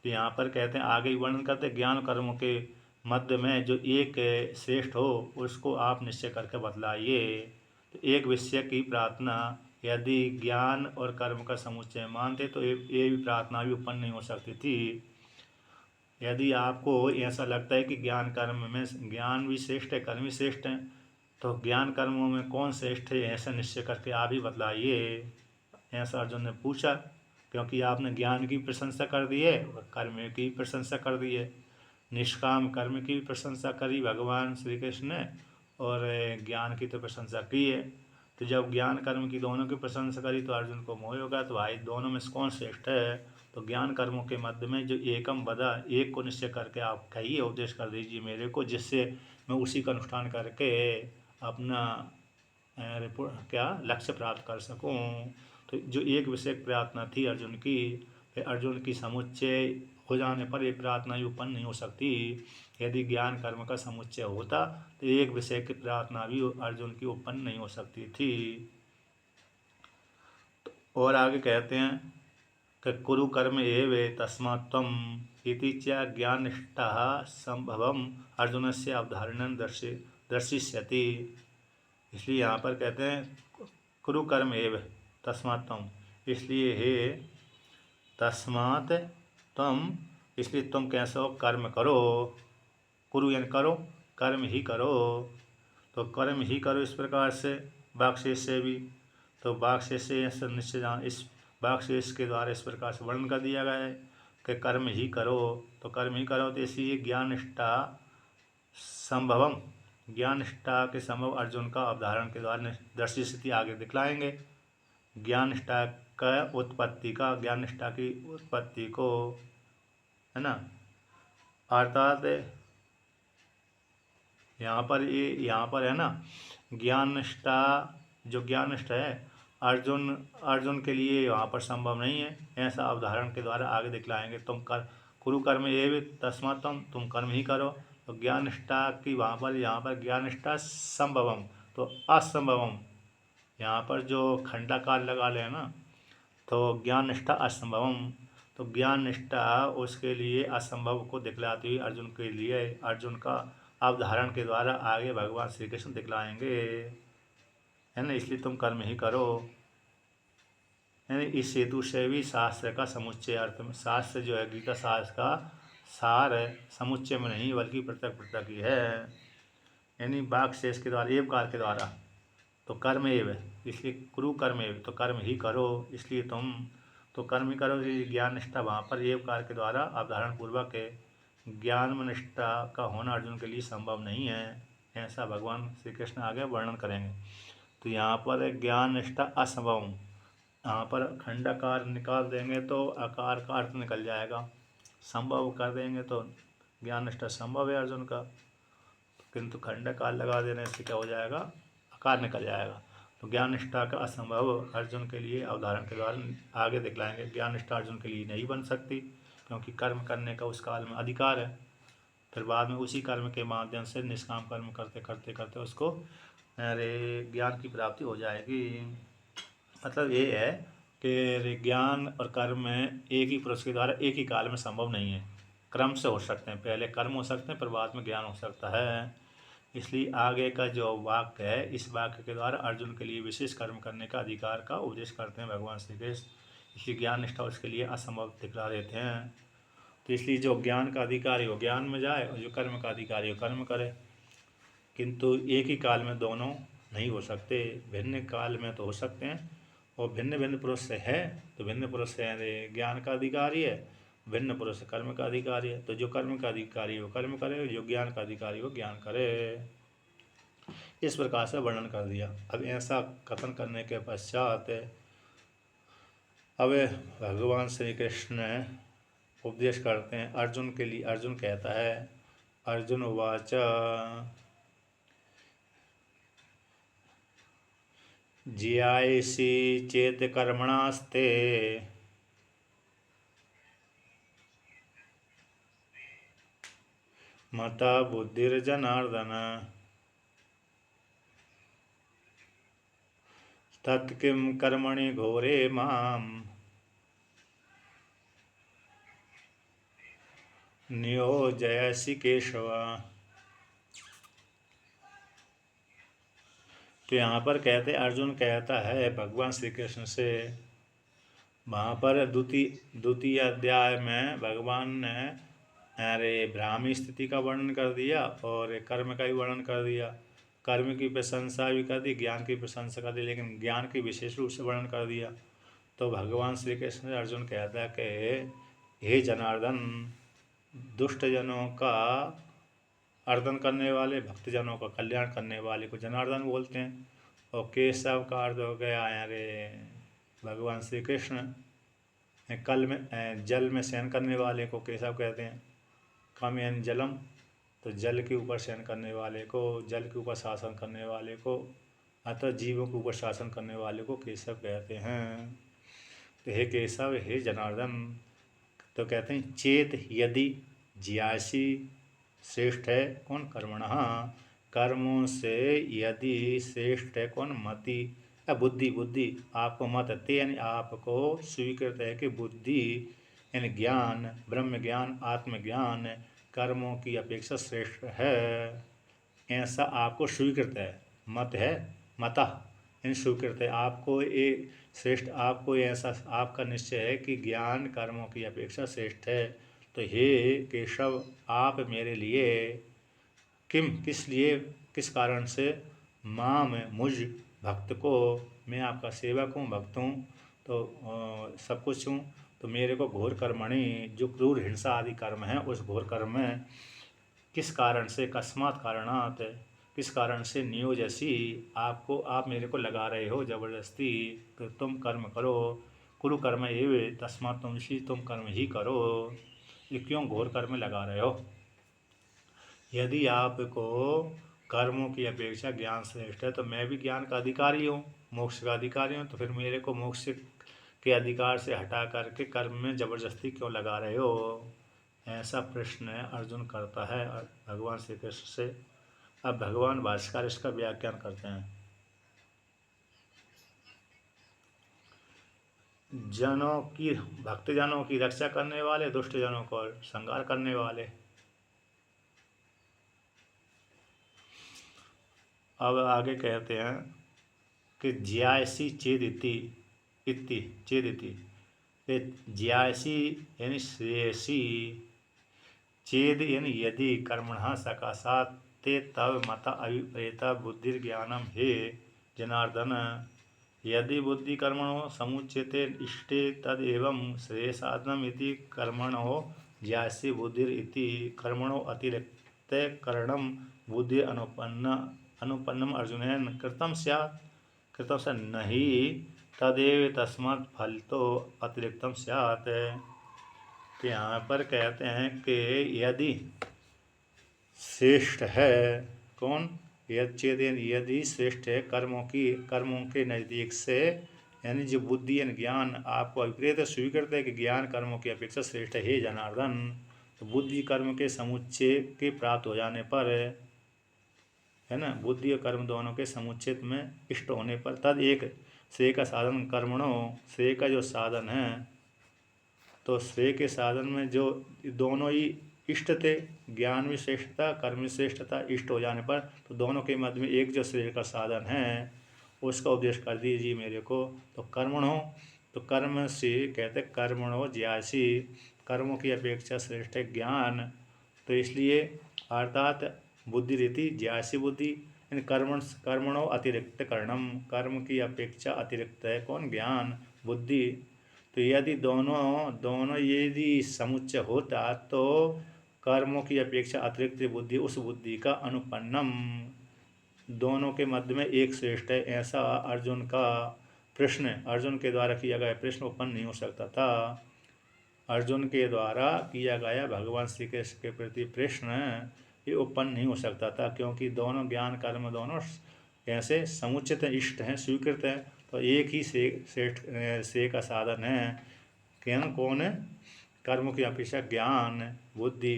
तो यहाँ पर कहते हैं, आगे वर्णन करते हैं, ज्ञान कर्मों के मध्य में जो एक श्रेष्ठ हो उसको आप निश्चय करके बतलाइए। तो एक विषय की प्रार्थना यदि ज्ञान और कर्म का समुच्चय मानते तो ये भी प्रार्थना भी उत्पन्न नहीं हो सकती थी। यदि आपको ऐसा लगता है कि ज्ञान कर्म में ज्ञान भी श्रेष्ठ है, कर्म भी श्रेष्ठ है, तो ज्ञान कर्मों में कौन श्रेष्ठ है ऐसा निश्चय करके आप ही बतलाइए, ऐसा अर्जुन ने पूछा। क्योंकि आपने ज्ञान की प्रशंसा कर दी है और कर्म की प्रशंसा कर दी है, निष्काम कर्म की भी प्रशंसा करी भगवान श्री कृष्ण ने और ज्ञान की तो प्रशंसा की है। तो जब ज्ञान कर्म की दोनों की प्रशंसा करी तो अर्जुन को मोह होगा, तो भाई दोनों में कौन श्रेष्ठ है। तो ज्ञान कर्मों के मध्य में जो एकम बदा, एक को निश्चय करके आप कहिए, उपदेश कर दीजिए मेरे को, जिससे मैं उसी का अनुष्ठान करके अपना क्या लक्ष्य प्राप्त कर सकूं। तो जो एक विषय प्रार्थना थी अर्जुन की, फिर अर्जुन की समुच्चय हो जाने पर ये प्रार्थना ही उत्पन्न नहीं हो सकती। यदि ज्ञान कर्म का समुच्चय होता तो एक विषय की प्रार्थना भी अर्जुन की उत्पन्न नहीं हो सकती थी। और आगे कहते हैं कि कुरु कर्म एव तस्मात् त्वम् इति च ज्ञाननिष्ठः संभवम् अर्जुन से अवधारणं दर्शिष्यति। इसलिए यहाँ पर कहते हैं कुरु कर्म एव तस्मात् त्वम्, इसलिए हे तस्मात् त्वम्, इसलिए तुम कैसे हो, कर्म करो, कुरु यानी करो, कर्म ही करो। तो कर्म ही करो इस प्रकार से वाक्शेष से भी, तो वाक्शेष से निश्चय इस वाक्शेष के द्वारा इस प्रकार से वर्णन कर दिया गया है कि कर्म ही करो। तो कर्म ही करो, तो इसलिए ज्ञान निष्ठा संभवम, ज्ञान निष्ठा के संभव अर्जुन का अवधारण के द्वारा दर्शी स्थिति आगे दिखलाएंगे। ज्ञान निष्ठा का उत्पत्ति का, ज्ञान निष्ठा की उत्पत्ति को, है ना। अर्थात यहाँ पर है ना, ज्ञान निष्ठा, जो ज्ञान निष्ठा है अर्जुन के लिए यहाँ पर संभव नहीं है, ऐसा अवधारण के द्वारा आगे दिखलाएंगे। तुम कर कुरु कर्म एव तस्मात् तुम कर्म ही करो। तो ज्ञान निष्ठा की यहाँ पर ज्ञान निष्ठा संभवम, तो असंभवम, यहाँ पर जो खंडाकार लगा ले ना, तो ज्ञान निष्ठा असंभवम, तो ज्ञान निष्ठा उसके लिए असंभव को दिखलाती हुई अर्जुन के लिए, अर्जुन का अवधारण के द्वारा आगे भगवान श्री कृष्ण दिखलाएंगे, है ना। इसलिए तुम कर्म ही करो, यानी इस हेतु से भी शास्त्र का समुच्चय अर्थ में, शास्त्र जो है गीता शास्त्र का सार है, समुच्चय में नहीं बल्कि पृथक पृथक ही है, यानी वाक शेष के द्वारा, एवकार के द्वारा। तो कर्म एव, इसलिए कुरु कर्म एव, तो कर्म ही करो, इसलिए तुम तो कर्म ही करो। ज्ञान निष्ठा वहाँ पर एवकार के द्वारा अवधारण पूर्वक है, ज्ञान में निष्ठा का होना अर्जुन के लिए संभव नहीं है, ऐसा भगवान श्री कृष्ण आगे वर्णन करेंगे। तो यहाँ पर ज्ञान निष्ठा असंभव, यहाँ पर खंडाकार निकाल देंगे तो आकार का अर्थ निकल जाएगा, संभव कर देंगे तो ज्ञान निष्ठा संभव है अर्जुन का, किंतु खंडाकार लगा देने से क्या हो जाएगा, आकार निकल जाएगा। तो ज्ञान निष्ठा का असंभव अर्जुन के लिए अवधारण के द्वारा आगे दिखलाएंगे। ज्ञान निष्ठा अर्जुन के लिए नहीं बन सकती, क्योंकि कर्म करने का उस काल में अधिकार है, फिर बाद में उसी कर्म के माध्यम से निष्काम कर्म करते करते करते उसको अरे ज्ञान की प्राप्ति हो जाएगी। मतलब ये है कि ज्ञान और कर्म में एक ही पुरुष के द्वारा एक ही काल में संभव नहीं है, क्रम से हो सकते हैं। पहले कर्म हो सकते हैं फिर बाद में ज्ञान हो सकता है। इसलिए आगे का जो वाक्य है, इस वाक्य के द्वारा अर्जुन के लिए विशेष कर्म करने का अधिकार का उपदेश करते हैं भगवान श्री कृष्ण। इसलिए ज्ञान निष्ठा उसके लिए असंभव दिखला देते हैं। तो इसलिए जो ज्ञान का अधिकारी हो ज्ञान में जाए और जो कर्म का अधिकारी हो कर्म करे, किंतु एक ही काल में दोनों नहीं हो सकते, भिन्न काल में तो हो सकते हैं। और भिन्न भिन्न पुरुष से है तो भिन्न पुरुष से ज्ञान का अधिकारी है, भिन्न पुरुष से कर्म का अधिकारी है। तो जो कर्म का अधिकारी हो कर्म करे, जो ज्ञान का अधिकारी हो ज्ञान करे। इस प्रकार से वर्णन कर दिया। अब ऐसा कथन करने के पश्चात अब भगवान श्री कृष्ण उपदेश करते हैं अर्जुन के लिए। अर्जुन कहता है, अर्जुन उवाच जियायसि चेत कर्मणास्ते मता बुद्धिर्जनार्दन तत्किं कर्मणि घोरे मां नियोजयसि केशव। तो यहाँ पर कहते अर्जुन कहता है भगवान श्री कृष्ण से, वहाँ पर द्वितीय अध्याय में भगवान ने अरे ब्राह्मी स्थिति का वर्णन कर दिया और कर्म का भी वर्णन कर दिया। कर्म की प्रशंसा भी कर दी, ज्ञान की प्रशंसा कर दी, लेकिन ज्ञान की विशेष रूप से वर्णन कर दिया। तो भगवान श्री कृष्ण से अर्जुन कहता है कि हे जनार्दन, दुष्ट जनों का अर्दन करने वाले, भक्तजनों का कल्याण करने वाले को जनार्दन बोलते हैं। और केशव का अर्थ हो गया अरे भगवान श्री कृष्ण। कल में जल में शयन करने वाले को केशव कहते हैं। कम यानी जलम, तो जल के ऊपर शयन करने वाले को, जल के ऊपर शासन करने वाले को, अतः जीवों के ऊपर शासन करने वाले को केशव कहते हैं। तो हे केशव, हे जनार्दन, तो कहते हैं चेत यदि जियासी श्रेष्ठ है कौन कर्मणः, कर्मों से यदि श्रेष्ठ है कौन मति बुद्धि, बुद्धि आपको मत ते यानी आपको स्वीकृत है कि बुद्धि यानी ज्ञान, ब्रह्म ज्ञान, आत्मज्ञान कर्मों की अपेक्षा श्रेष्ठ है, ऐसा आपको स्वीकृत है। मत है मता यानी स्वीकृत है आपको, ये श्रेष्ठ आपको ऐसा आपका निश्चय है कि ज्ञान कर्मों की अपेक्षा श्रेष्ठ है। तो हे केशव, आप मेरे लिए किम किस लिए, किस कारण से, माम मुझ भक्त को, मैं आपका सेवक हूँ, भक्त हूँ, तो सब कुछ हूँ, तो मेरे को घोर कर्मणि जो क्रूर हिंसा आदि कर्म है उस घोर कर्म में किस कारण से, कस्मात् कारणात् किस कारण से, नियोजसी आपको, आप मेरे को लगा रहे हो जबरदस्ती कि तुम कर्म करो, कुरु कर्म एव तस्मात् तुम कर्म ही करो, ये क्यों घोर कर्म लगा रहे हो। यदि आपको कर्मों की अपेक्षा ज्ञान श्रेष्ठ है तो मैं भी ज्ञान का अधिकारी हूँ, मोक्ष का अधिकारी हूँ, तो फिर मेरे को मोक्ष के अधिकार से हटा करके कर्म में जबरदस्ती क्यों लगा रहे हो, ऐसा प्रश्न अर्जुन करता है भगवान श्री कृष्ण से। अब भगवान भाष्यकार इसका व्याख्यान करते हैं। जनों की, भक्तजनों की रक्षा करने वाले, दुष्ट जनों को संहार करने वाले। अब आगे कहते हैं कि ज्यायसी चेदिति इति चेदिति, ज्यायसी यानी श्रेयसी, चेद यानी यदि, कर्मणः सकाशात् ते तव मता अभिप्रेता बुद्धिर्ज्ञानम हे जनार्दन, यदि बुद्धि कर्मणो समुच्यते इष्टे तद एवं श्रेयसाधनम इति कर्मणो ज्यायसी बुद्धिर इति कर्मणो अतिरिक्त करणम बुद्धि अनुपन्नम अर्जुनेन कृतम स्यात्, कृतम से नहीं तदेव तस्मात् फल तो अतिरिक्तम स्यात्। तो यहाँ पर कहते हैं कि यदि श्रेष्ठ है कौन, यदि श्रेष्ठ है कर्मों के नज़दीक से, यानी जो बुद्धि यानी ज्ञान आपको अभिप्रेत स्वीकृत है कि ज्ञान कर्मों की अपेक्षा श्रेष्ठ है जनार्दन, तो बुद्धि कर्म के समुच्चय के प्राप्त हो जाने पर, है ना, बुद्धि और कर्म दोनों के समुच्चय में इष्ट होने पर, तद एक श्रेय का साधन कर्मणों, श्रेय का जो साधन है, तो श्रेय के साधन में जो दोनों ही इष्ट थे, ज्ञान भी श्रेष्ठ था, कर्म भी श्रेष्ठ था, इष्ट हो जाने पर तो दोनों के मध्य में एक जो श्रेय का साधन है उसका उपदेश कर दीजिए मेरे को। तो कर्मणों, तो कर्म से कहते कर्मणों ज्यासी, कर्मों की अपेक्षा श्रेष्ठ है ज्ञान। तो इसलिए अर्थात बुद्धि रीति ज्यासी बुद्धि, इन कर्मणों अतिरिक्त कर्णम, कर्म की अपेक्षा अतिरिक्त है कौन, ज्ञान बुद्धि। तो यदि दोनों दोनों यदि समुच्चय होता तो कर्मों की अपेक्षा अतिरिक्त बुद्धि, उस बुद्धि का अनुपन्नम, दोनों के मध्य में एक श्रेष्ठ है, ऐसा अर्जुन का प्रश्न, अर्जुन के द्वारा किया गया प्रश्न उत्पन्न नहीं हो सकता था। अर्जुन के द्वारा किया गया भगवान श्री कृष्ण के प्रति प्रश्न ये उत्पन्न नहीं हो सकता था, क्योंकि दोनों ज्ञान कर्म दोनों ऐसे समुचित इष्ट हैं, स्वीकृत हैं। तो एक ही श्रेष्ठ श्रेय का साधन है, कौन है, कर्मों की अपेक्षा ज्ञान बुद्धि।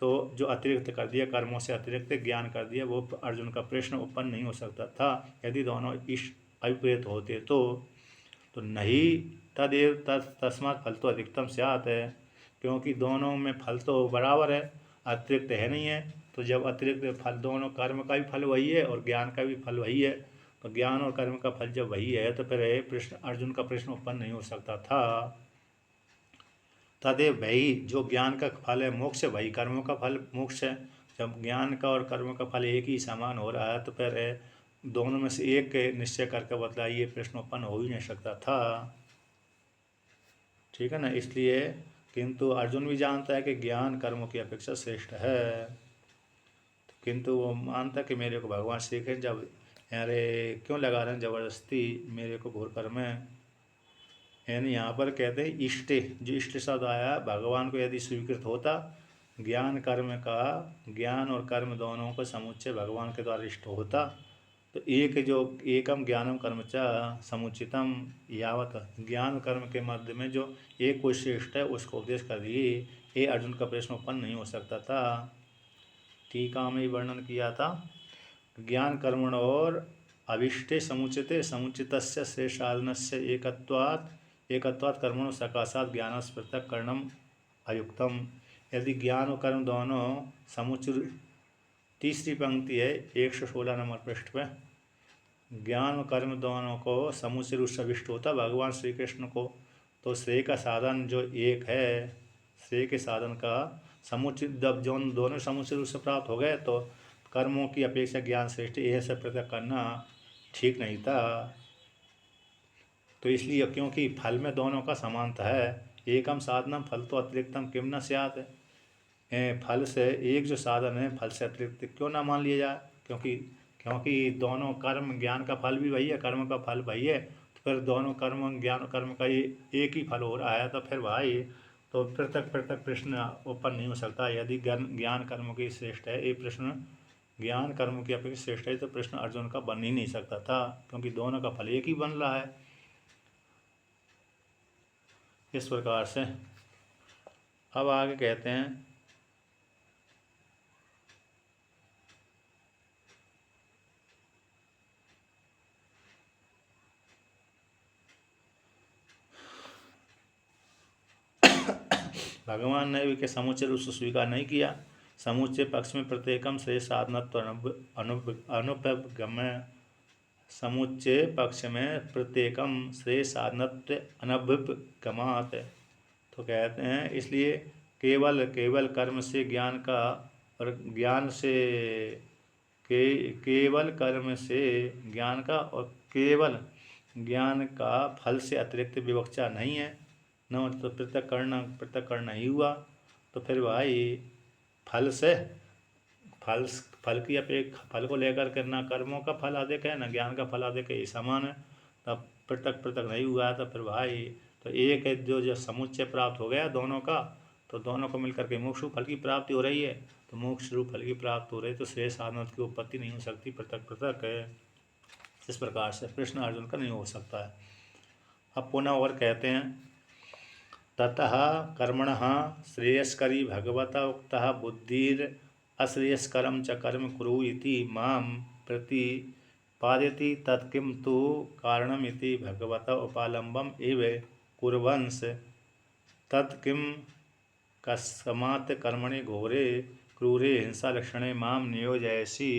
तो जो अतिरिक्त कर दिया, कर्मों से अतिरिक्त ज्ञान कर दिया, वो अर्जुन का प्रश्न उत्पन्न नहीं हो सकता था यदि दोनों इष्ट अविपरीत होते तो नहीं तदेव तस्मात् फल तो अधिकतम स्यात् है, क्योंकि दोनों में फल तो बराबर है, अतिरिक्त है नहीं है। तो जब अतिरिक्त फल, दोनों कर्म का भी फल वही है और ज्ञान का भी फल वही है, तो ज्ञान और कर्म का फल जब वही है तो फिर प्रश्न अर्जुन का प्रश्न उत्पन्न नहीं हो सकता था। तदेव वही जो ज्ञान का फल है मोक्ष, वही कर्मों का फल मोक्ष है। जब ज्ञान का और कर्म का फल एक ही समान हो रहा है तो फिर दोनों में से एक के निश्चय करके बतलाइए, प्रश्न उत्पन्न हो ही नहीं सकता था। ठीक है ना, इसलिए किंतु अर्जुन भी जानता है कि ज्ञान कर्मों की अपेक्षा श्रेष्ठ है, किंतु वो मानता कि मेरे को भगवान श्री कृष्ण जब अरे क्यों लगा रहे हैं जबरदस्ती मेरे को घोर कर्म में। यानी यहाँ पर कहते हैं इष्ट, जो इष्ट शब्द आया भगवान को यदि स्वीकृत होता, ज्ञान कर्म का, ज्ञान और कर्म दोनों का समुच्चय भगवान के द्वारा इष्ट होता, तो एक जो एकम ज्ञानम कर्म च समुचितम, यावत ज्ञान कर्म के मध्य में जो एक कोई श्रेष्ठ है उसको उपदेश कर दिए, ये अर्जुन का प्रश्न उत्पन्न नहीं हो सकता था। टीका में वर्णन किया था, ज्ञान कर्मण और अभिष्टे समुचिते समुचित श्रेष्ठ साधन से एकत्वात् कर्मणों सकाशात ज्ञान पृथक कर्णम अयुक्तम। यदि ज्ञान और कर्म दोनों समुचित, तीसरी पंक्ति है 116 नंबर पृष्ठ पे, ज्ञान और कर्म दोनों को समुचित रूप से अभिष्ट होता भगवान श्री कृष्ण को, तो श्रेय का साधन जो एक है, श्रेय के साधन का समुचित जब जो दोनों समुचित रूप से प्राप्त हो गए तो कर्मों की अपेक्षा ज्ञान श्रेष्ठ, यह सब पृथक करना ठीक नहीं था। तो इसलिए क्योंकि फल में दोनों का समानता है, एकम साधनम फल तो अतिरिक्तम किम न स्यात्, फल से एक जो साधन है फल से अतिरिक्त क्यों ना मान लिया जाए, क्योंकि दोनों कर्म, ज्ञान का फल भी वही है, कर्म का फल वही है, तो फिर दोनों कर्म ज्ञान कर्म का एक ही फल हो रहा है, तो फिर भाई तो पृथक पृथक प्रश्न उत्पन्न नहीं हो सकता। यदि ज्ञान कर्म की श्रेष्ठ है, ये प्रश्न ज्ञान कर्म की अपेक्षा श्रेष्ठ है, तो प्रश्न अर्जुन का बन ही नहीं सकता था, क्योंकि दोनों का फल एक ही बन रहा है। इस प्रकार से अब आगे कहते हैं, भगवान ने भी के समुच्चय रूप से स्वीकार नहीं किया। समुच्चय पक्ष में प्रत्येकम श्रेय साधनत्व अनुपगम्य, समुच्चय पक्ष में प्रत्येकम श्रेय साधनत्व अनभ्युपगमात्। तो कहते हैं इसलिए केवल कर्म से ज्ञान का, और ज्ञान से केवल कर्म से ज्ञान का और केवल ज्ञान का फल से अतिरिक्त विवक्षा नहीं है न, तो पृथक करना ही हुआ। तो फिर भाई फल से फल की अपेक्षा, फल को लेकर के ना कर्मों का फल अधिक है ना ज्ञान का फल अधिक है, ये समान है, तब पृथक नहीं हुआ। तो फिर भाई तो एक है जो समुच्चय प्राप्त हो गया दोनों का, तो दोनों को मिलकर के मोक्ष फल की प्राप्ति हो रही है, तो मोक्ष रूप फल की प्राप्ति हो रही है, तो श्रेय साधन की उत्पत्ति नहीं हो सकती, पृथक है। इस प्रकार से प्रश्न अर्जुन का नहीं हो सकता है। अब पुनः और कहते हैं, ततः कर्मणः श्रेयस्करी भगवता उक्तः बुद्धिर अश्रेयस्करम च कर्म कुरु इति माम पादयति तत्किं तु कारणमिति भगवत उपालंबम इव कुर्वंस तत्किं कस्मात् कर्मणि घोरे क्रूरे हिंसालक्षणे मां नियोजयसि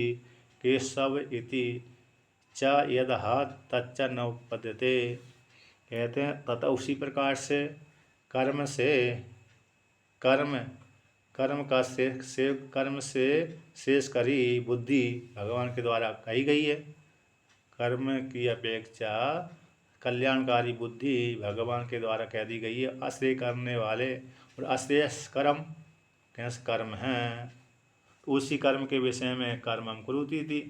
केशव इति च यदहा तच्च न उपपद्यते। कहते हैं तथा उसी प्रकार से कर्म से कर्म कर्म का कर्म से शेष करी बुद्धि भगवान के द्वारा कही गई है। कर्म की अपेक्षा कल्याणकारी बुद्धि भगवान के द्वारा कह दी गई है। आश्रय करने वाले और आश्रेयस कर्म कैसे कर्म हैं, तो उसी कर्म के विषय में कर्म हम कुरुति थी।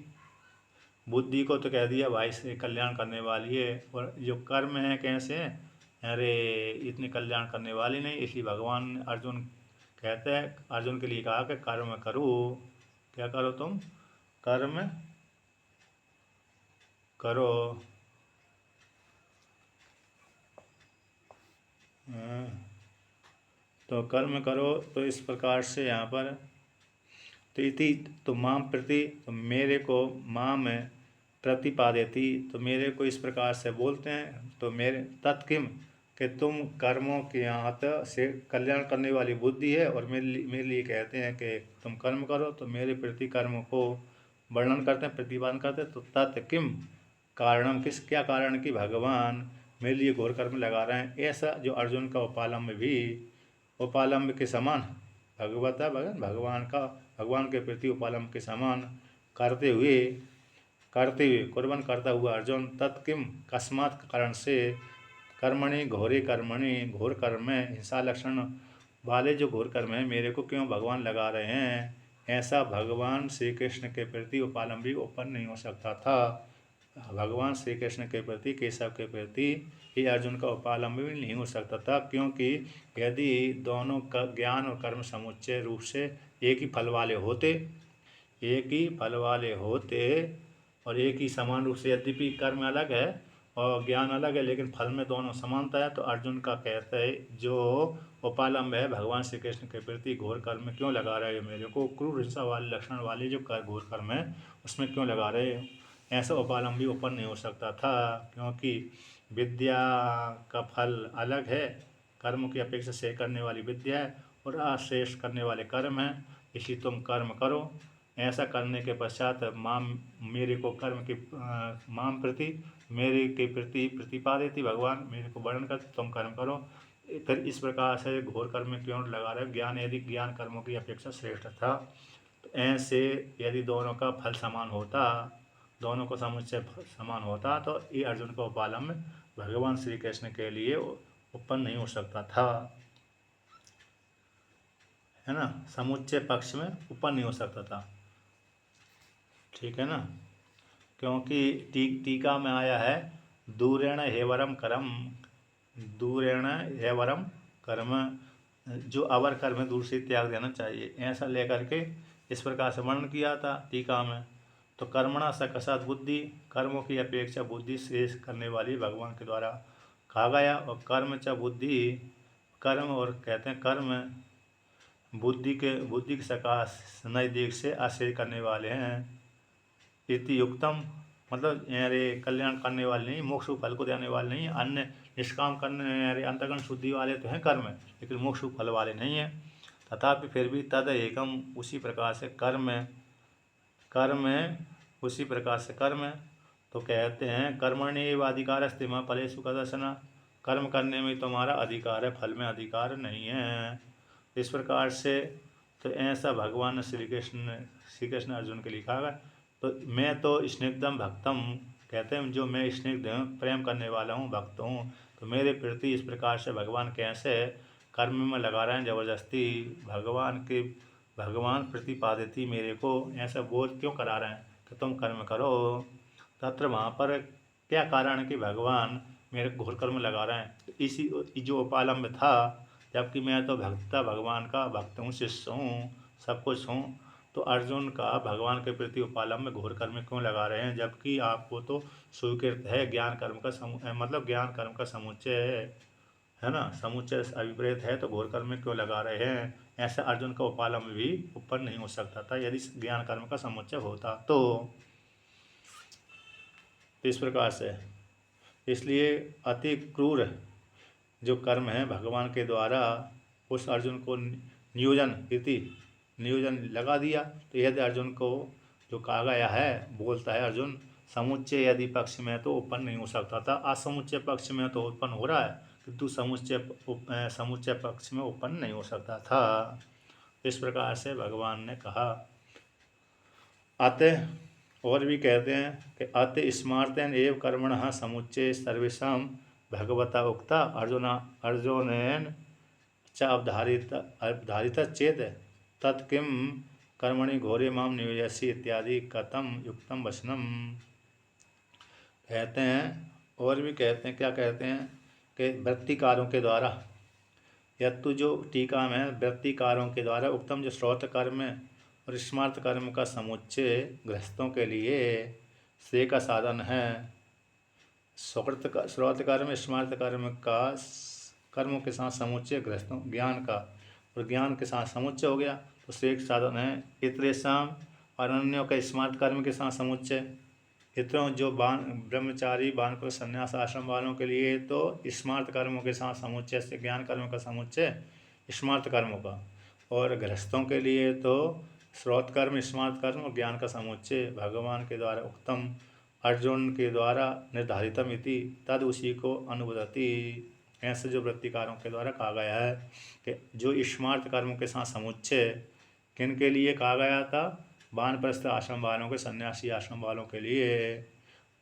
बुद्धि को तो कह दिया भाई से कल्याण करने वाली है, और जो कर्म है कैसे हैं, अरे इतने कल्याण करने वाली नहीं। इसलिए भगवान अर्जुन कहते हैं, अर्जुन के लिए कहा कि कर्म करो। क्या करो तुम? कर्म करो। तो कर्म करो। तो इस प्रकार से यहाँ पर तो इति तो माम प्रति, तो मेरे को माम प्रतिपादयति, तो मेरे को इस प्रकार से बोलते हैं। तो मेरे तत्किम कि तुम कर्मों के यहाँ से कल्याण करने वाली बुद्धि है, और मेरे लिए कहते हैं कि तुम कर्म करो। तो मेरे प्रति कर्म को वर्णन करते हैं, प्रतिपादन करते हैं। तो तत्किम कारणम, किस क्या कारण कि भगवान मेरे लिए घोर कर्म लगा रहे हैं। ऐसा जो अर्जुन का उपालंब भी उपालंब के समान भगवता भगवान का भगवान के प्रति उपालंब के समान करते हुए कुर्बन करता हुआ अर्जुन तत्किम कस्मात् कारण से कर्मणि घोरे कर्मणि घोर कर्म में हिंसा लक्षण वाले जो घोर कर्म है मेरे को क्यों भगवान लगा रहे हैं, ऐसा भगवान श्री कृष्ण के प्रति उपालंब भी उत्पन्न नहीं हो सकता था। भगवान श्री कृष्ण के प्रति केशव के प्रति ये अर्जुन का उपालंब भी नहीं हो सकता था, क्योंकि यदि दोनों का ज्ञान और कर्म समुच्चय रूप से एक ही फल वाले होते और एक ही समान रूप से, यद्यपि कर्म अलग है और ज्ञान अलग है लेकिन फल में दोनों समानता है, तो अर्जुन का कहता है जो उपालंब है भगवान श्री कृष्ण के प्रति घोर कर्म में क्यों लगा रहे हो, मेरे को क्रूर हिंसा वाले लक्षण वाले जो घोर कर्म है उसमें क्यों लगा रहे हो। ऐसा उपालंब भी उत्पन्न नहीं हो सकता था, क्योंकि विद्या का फल अलग है, कर्म की अपेक्षा से करने वाली विद्या है और अश्रेष्ठ करने वाले कर्म है। इसलिए तुम कर्म करो। ऐसा करने के पश्चात माम मेरे को कर्म के माम प्रति मेरे के प्रति प्रतिपादित भगवान मेरे को वर्णन कर तुम कर्म करो। फिर इस प्रकार से घोर कर्म में क्यों लगा रहे, ज्ञान यदि ज्ञान कर्मों की अपेक्षा श्रेष्ठ था, तो ऐसे यदि दोनों का फल समान होता, दोनों को समुच्चय समान होता, तो ये अर्जुन का उपालंब भगवान श्री कृष्ण के लिए उत्पन्न नहीं हो सकता था, है ना। समुच्चय पक्ष में उत्पन्न नहीं हो सकता था, ठीक है ना। क्योंकि टीका में आया है दूरेण हेवरम कर्म, दूरेण हेवरम कर्म, जो अवर कर्म है दूर से त्याग देना चाहिए, ऐसा लेकर के इस प्रकार से वर्णन किया था टीका में। तो कर्मणा सकसात बुद्धि, कर्मों की अपेक्षा बुद्धि श्रेष्ठ करने वाली भगवान के द्वारा कहा गया। और कर्म च बुद्धि, कर्म और कहते हैं कर्म बुद्धि के सकाश नजदीक से आश्रय करने वाले हैं। इति युक्तम, मतलब अरे कल्याण करने वाले नहीं, मोक्ष फल को देने वाले नहीं, अन्य निष्काम करने अरे अंतर्गण शुद्धि वाले तो हैं कर्म, लेकिन मोक्ष फल वाले नहीं हैं। तथापि फिर भी तद एकम, उसी प्रकार से कर्म उसी प्रकार से कर्म। तो कहते हैं कर्मण्येव अधिकारस्ते मा फलेषु कदाचन, कर्म करने में तुम्हारा अधिकार है, फल में अधिकार नहीं है। इस प्रकार से तो ऐसा भगवान श्री कृष्ण अर्जुन के लिखा है। तो मैं तो स्निग्धम भक्तम, कहते हैं जो मैं स्निग्ध हूँ, प्रेम करने वाला हूँ, भक्त हूँ, तो मेरे प्रति इस प्रकार से भगवान कैसे कर्म में लगा रहे हैं जबरदस्ती, भगवान प्रतिपादित मेरे को ऐसा बोध क्यों करा रहे हैं कि तुम कर्म करो। तत्र वहाँ पर क्या कारण है कि भगवान मेरे घोर कर्म लगा रहे हैं, तो इसी जो उपालंब था, जबकि मैं तो भगवान का भक्त हूँ, शिष्य हूँ, सब कुछ हूँ, तो अर्जुन का भगवान के प्रति उपालंब में घोर कर्म क्यों लगा रहे हैं, जबकि आपको तो स्वीकृत है ज्ञान कर्म का मतलब ज्ञान कर्म का समुच्चय है ना, समुच्चय अभिप्रेत है, तो घोर कर्म में क्यों लगा रहे हैं। ऐसा अर्जुन का उपालंब भी उत्पन्न नहीं हो सकता था यदि ज्ञान कर्म का समुच्चय होता तो। इस प्रकार से इसलिए अति क्रूर जो कर्म है भगवान के द्वारा उस अर्जुन को नियोजन लगा दिया। तो यदि अर्जुन को जो कहा गया है, बोलता है अर्जुन, समुच्चय यदि पक्ष में तो उत्पन्न नहीं हो सकता था, असमुच्चय पक्ष में तो उत्पन्न हो रहा है, किंतु समुच्चय पक्ष में उत्पन्न नहीं हो सकता था। इस प्रकार से भगवान ने कहा। अतः और भी कहते हैं कि अतः स्मार्तेन एव कर्मणः समुच्चय सर्वेषां भगवता उक्ता अर्जुनेन च अवधारित चेत तत्किं कर्मणि घोरे माम नियोजयसि इत्यादि कथम युक्तम वचनम। कहते हैं और भी कहते हैं, क्या कहते हैं कि वृत्तिकारों के द्वारा, यत्तु जो टीका में वृत्तिकारों के द्वारा उत्तम जो श्रौत कर्म और स्मार्त कर्म का समुच्चय गृहस्थों के लिए श्रेय का साधन है। श्रौत कर्म स्मार्त कर्मों के साथ समुच्चय गृहस्थों ज्ञान का, और ज्ञान के साथ समुच्चय हो गया तो श्रेय साधन है। इतरेशम और अन्यों का स्मार्त कर्म के साथ समुच्चय, इतरों जो ब्रह्मचारी वानप्रस्थ संन्यास आश्रम वालों के लिए तो स्मार्त कर्मों के साथ समुच्चय से ज्ञान कर्मों का समुच्चय स्मार्त कर्मों का, और गृहस्थों के लिए तो श्रौत कर्म स्मार्त कर्म और ज्ञान का समुच्चय भगवान के द्वारा उत्तम अर्जुन के द्वारा निर्धारितम इति तद उसी को अनुवदति। ऐसे जो वृत्तिकारों के द्वारा कहा गया है कि जो स्मार्त कर्मों के साथ समुच्चय किन के लिए कहा गया था, वानप्रस्थ आश्रम वालों के, सन्यासी आश्रम वालों के लिए,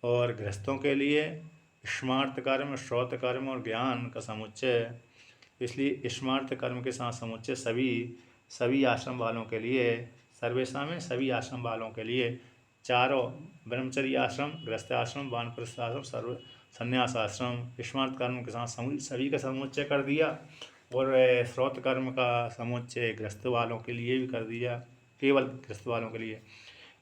और गृहस्थों के लिए स्मार्त कर्म श्रौत कर्म और ज्ञान का समुच्चय। इसलिए स्मार्त कर्म के साथ समुच्चय सभी आश्रम वालों के लिए, सर्वेशा में सभी आश्रम वालों के लिए, चारों ब्रह्मचर्य आश्रम, गृहस्थ आश्रम, वानप्रस्थ आश्रम, संन्यास आश्रम, स्मार्त कर्म के साथ सभी का समुच्चय कर दिया, और श्रौत कर्म का समुच्चय गृहस्थ वालों के लिए भी कर दिया, केवल गृहस्थ वालों के लिए।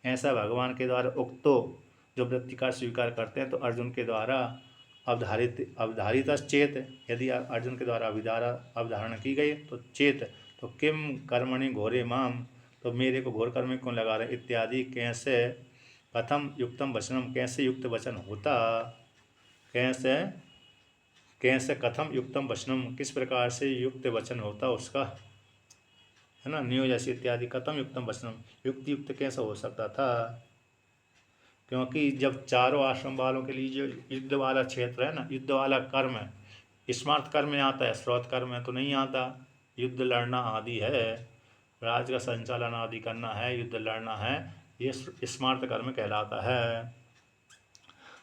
ऐसा भगवान के द्वारा उक्तो जो वृत्तिकार स्वीकार करते हैं तो अर्जुन के द्वारा अवधारित चेत, यदि अर्जुन के द्वारा अवधारणा की गई तो चेत, तो किम कर्मणि घोरे माम, तो मेरे को घोर कर्म में क्यों लगा रहे, इत्यादि कैसे कथम युक्तम वचनम, कैसे युक्त वचन होता, कैसे कथम युक्तम वचनम, किस प्रकार से युक्त वचन होता उसका, है ना, नियोजयसि इत्यादि कथम युक्तम वचनम, युक्त कैसा हो सकता था। क्योंकि जब चारों आश्रम वालों के लिए जो युद्ध वाला क्षेत्र है ना, युद्ध वाला कर्म है, स्मार्त कर्म में आता है, श्रौत कर्म में तो नहीं आता। युद्ध लड़ना आदि है, राज्य का संचालन आदि करना है, युद्ध लड़ना है, ये स्मार्त कर्म कहलाता है।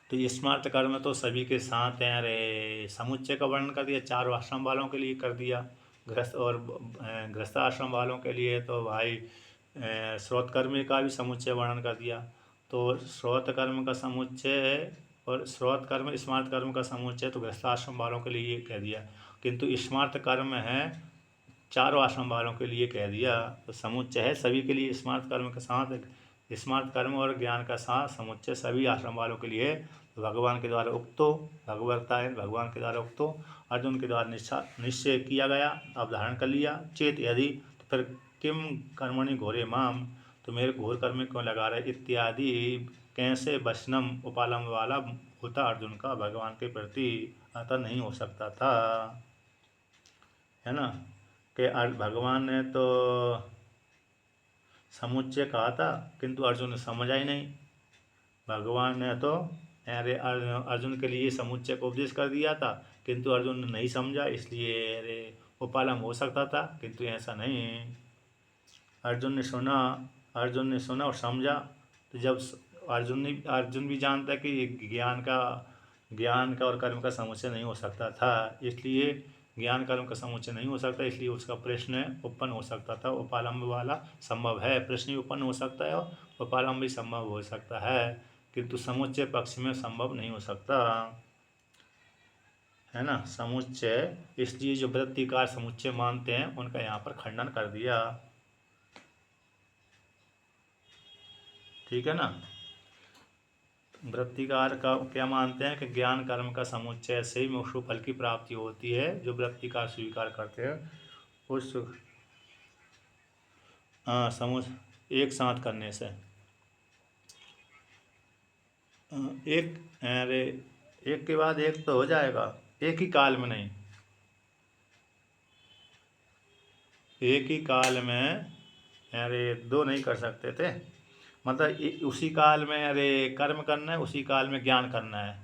तो ये स्मार्त कर्म तो सभी के साथ हैं। अरे समुच्चय का वर्णन कर दिया, चारों आश्रम वालों के लिए कर दिया, गृहस्थ आश्रम वालों के लिए तो भाई श्रौत कर्म का भी समुच्चय वर्णन कर दिया। तो श्रौत कर्म का समुच्चय और श्रौत कर्म स्मार्त कर्म का समुच्चय तो गृहस्थ आश्रम वालों के लिए कह दिया, किंतु स्मार्त कर्म है चारों आश्रम वालों के लिए कह दिया। तो समुच्चय है सभी के लिए, स्मार्त कर्म के साथ स्मार्त कर्म और ज्ञान का साथ समुच्चय सभी आश्रम वालों के लिए। तो भगवान के द्वारा उक्तो, भगवान के द्वारा उक्तो अर्जुन के द्वारा निश्चय किया गया, अवधारण कर लिया, चेत यदि, तो फिर किम कर्मणि घोरे माम, तो मेरे घोर कर्म में क्यों लगा रहे, इत्यादि कैसे वचनम उपालंब वाला होता अर्जुन का भगवान के प्रति, अतः नहीं हो सकता था, है ना, कि भगवान ने तो समुच्चय कहा था किंतु अर्जुन ने समझा ही नहीं। भगवान ने तो अरे अर्जुन के लिए समुच्चय को उपदेश कर दिया था किंतु अर्जुन ने नहीं समझा, इसलिए अरे उपालंब हो सकता था, किंतु ऐसा नहीं। अर्जुन ने सुना और समझा। तो जब अर्जुन भी जानता है कि ज्ञान का और कर्म का समुच्चय नहीं हो सकता था, इसलिए ज्ञान कर्म का समुच्चय नहीं हो सकता, इसलिए उसका प्रश्न उत्पन्न हो सकता था। उपालंब वाला संभव है, प्रश्न भी उत्पन्न हो सकता है और उपालंब भी संभव हो सकता है, किंतु समुच्चय पक्ष में संभव नहीं हो सकता, है ना, समुच्चय। इसलिए जो वृत्तिकार समुच्चय मानते हैं उनका यहाँ पर खंडन कर दिया, ठीक है ना। वृत्तिकार का क्या मानते हैं कि ज्ञान कर्म का समुच्चय से ही मोक्ष फल की प्राप्ति होती है, जो वृत्तिकार स्वीकार करते हैं उस एक साथ करने से। एक अरे एक के बाद एक तो हो जाएगा, एक ही काल में नहीं, एक ही काल में। अरे दो नहीं कर सकते थे, मतलब उसी काल में अरे कर्म करना है, उसी काल में ज्ञान करना है,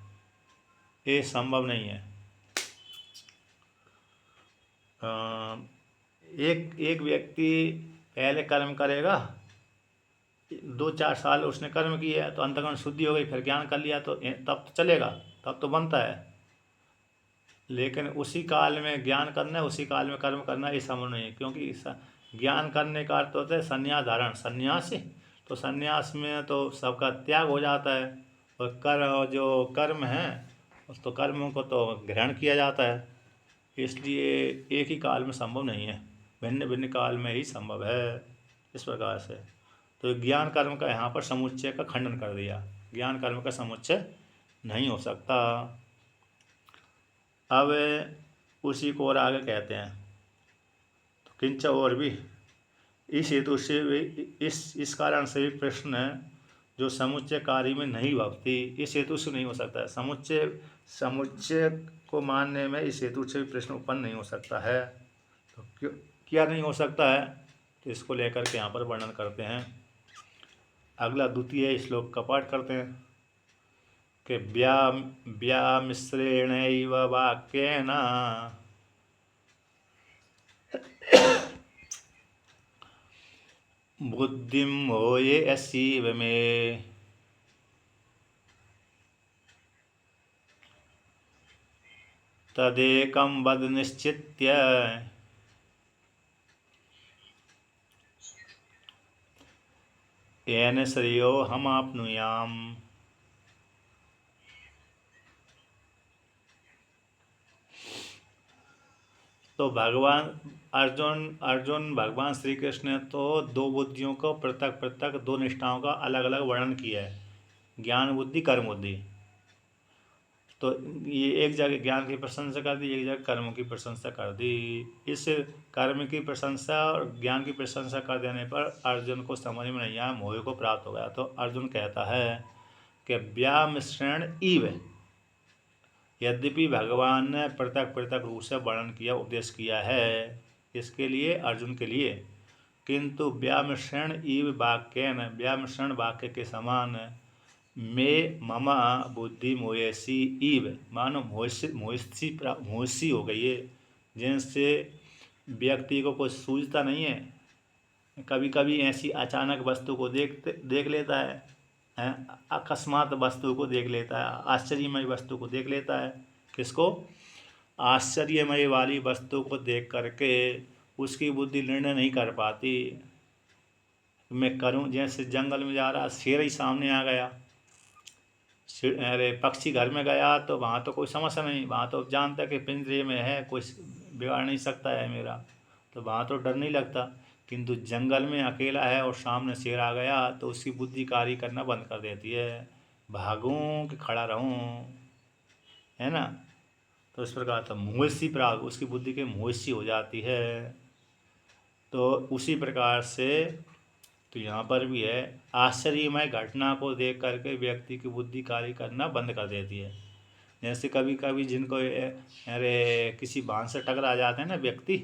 ये संभव नहीं है। एक एक व्यक्ति पहले कर्म करेगा, 2-4 साल उसने कर्म किया तो अंतःकरण शुद्धि हो गई, फिर ज्ञान कर लिया तो तब तो चलेगा, तब तो बनता है। लेकिन उसी काल में ज्ञान करना है, उसी काल में कर्म करना, ये संभव नहीं है, क्योंकि ज्ञान करने का अर्थ होता है संन्यास धारण, सन्यासी। तो सन्यास में तो सबका त्याग हो जाता है, और जो कर्म है उस तो कर्मों को तो ग्रहण किया जाता है। इसलिए एक ही काल में संभव नहीं है, भिन्न भिन्न काल में ही संभव है, इस प्रकार से। तो ज्ञान कर्म का यहाँ पर समुच्चय का खंडन कर दिया, ज्ञान कर्म का समुच्चय नहीं हो सकता। अब उसी को और आगे कहते हैं, तो किंच और भी इस हेतु से वे इस कारण से भी प्रश्न जो समुच्चय कार्य में नहीं भवती, इस हेतु से नहीं हो सकता है। समुच्चय समुच्चय को मानने में इस हेतु से भी प्रश्न उत्पन्न नहीं हो सकता है। तो क्यों क्या नहीं हो सकता है, तो इसको लेकर के यहाँ पर वर्णन करते हैं। अगला द्वितीय श्लोक का पाठ करते हैं कि व्यामिश्रेणैव वाक्येन बुद्धिं मोहयसीव मे। तदेकं वद निश्चित्य येन श्रेयोऽहमाप्नुयाम्। तो अर्जुन भगवान श्री कृष्ण ने तो दो बुद्धियों को पृथक पृथक, दो निष्ठाओं का अलग अलग वर्णन किया है, ज्ञान बुद्धि कर्म बुद्धि। तो ये एक जगह ज्ञान की प्रशंसा कर दी, एक जगह कर्म की प्रशंसा कर दी। इस कर्म की प्रशंसा और ज्ञान की प्रशंसा कर देने पर अर्जुन को समझ में नहीं आया, मोह को प्राप्त हो गया। तो अर्जुन कहता है कि व्यामिश्रण इव, यद्यपि भगवान ने पृथक पृथक रूप से वर्णन किया, उपदेश किया है इसके लिए, अर्जुन के लिए, किंतु व्यामिश्रण इव वाक्यन, व्यामिश्रण वाक्य के समान में ममा बुद्धि मोयसी इव, मानो मोहसी हो गई है, जिनसे व्यक्ति को कुछ सूझता नहीं है। कभी कभी ऐसी अचानक वस्तु को देख लेता है, अकस्मात वस्तु को देख लेता है, आश्चर्यमय वस्तु को देख लेता है। किसको? आश्चर्यमय वाली वस्तु को देख करके उसकी बुद्धि निर्णय नहीं कर पाती। मैं करूं, जैसे जंगल में जा रहा, शेर ही सामने आ गया, अरे पक्षी घर में गया तो वहाँ तो कोई समस्या नहीं, वहाँ तो जानता है कि पिंजरे में है, कोई बिगाड़ नहीं सकता है मेरा, तो वहाँ तो डर नहीं लगता। किंतु जंगल में अकेला है और सामने शेर आ गया तो उसकी बुद्धि कार्य करना बंद कर देती है, भागूं कि खड़ा रहूं, है ना। तो इस प्रकार था मुहस्सी प्राग, उसकी बुद्धि के मुहस्सी हो जाती है। तो उसी प्रकार से तो यहाँ पर भी है, आश्चर्यमय घटना को देख करके व्यक्ति की बुद्धि कार्य करना बंद कर देती है। जैसे कभी कभी जिनको अरे किसी बांध से टकरा जाते हैं ना व्यक्ति,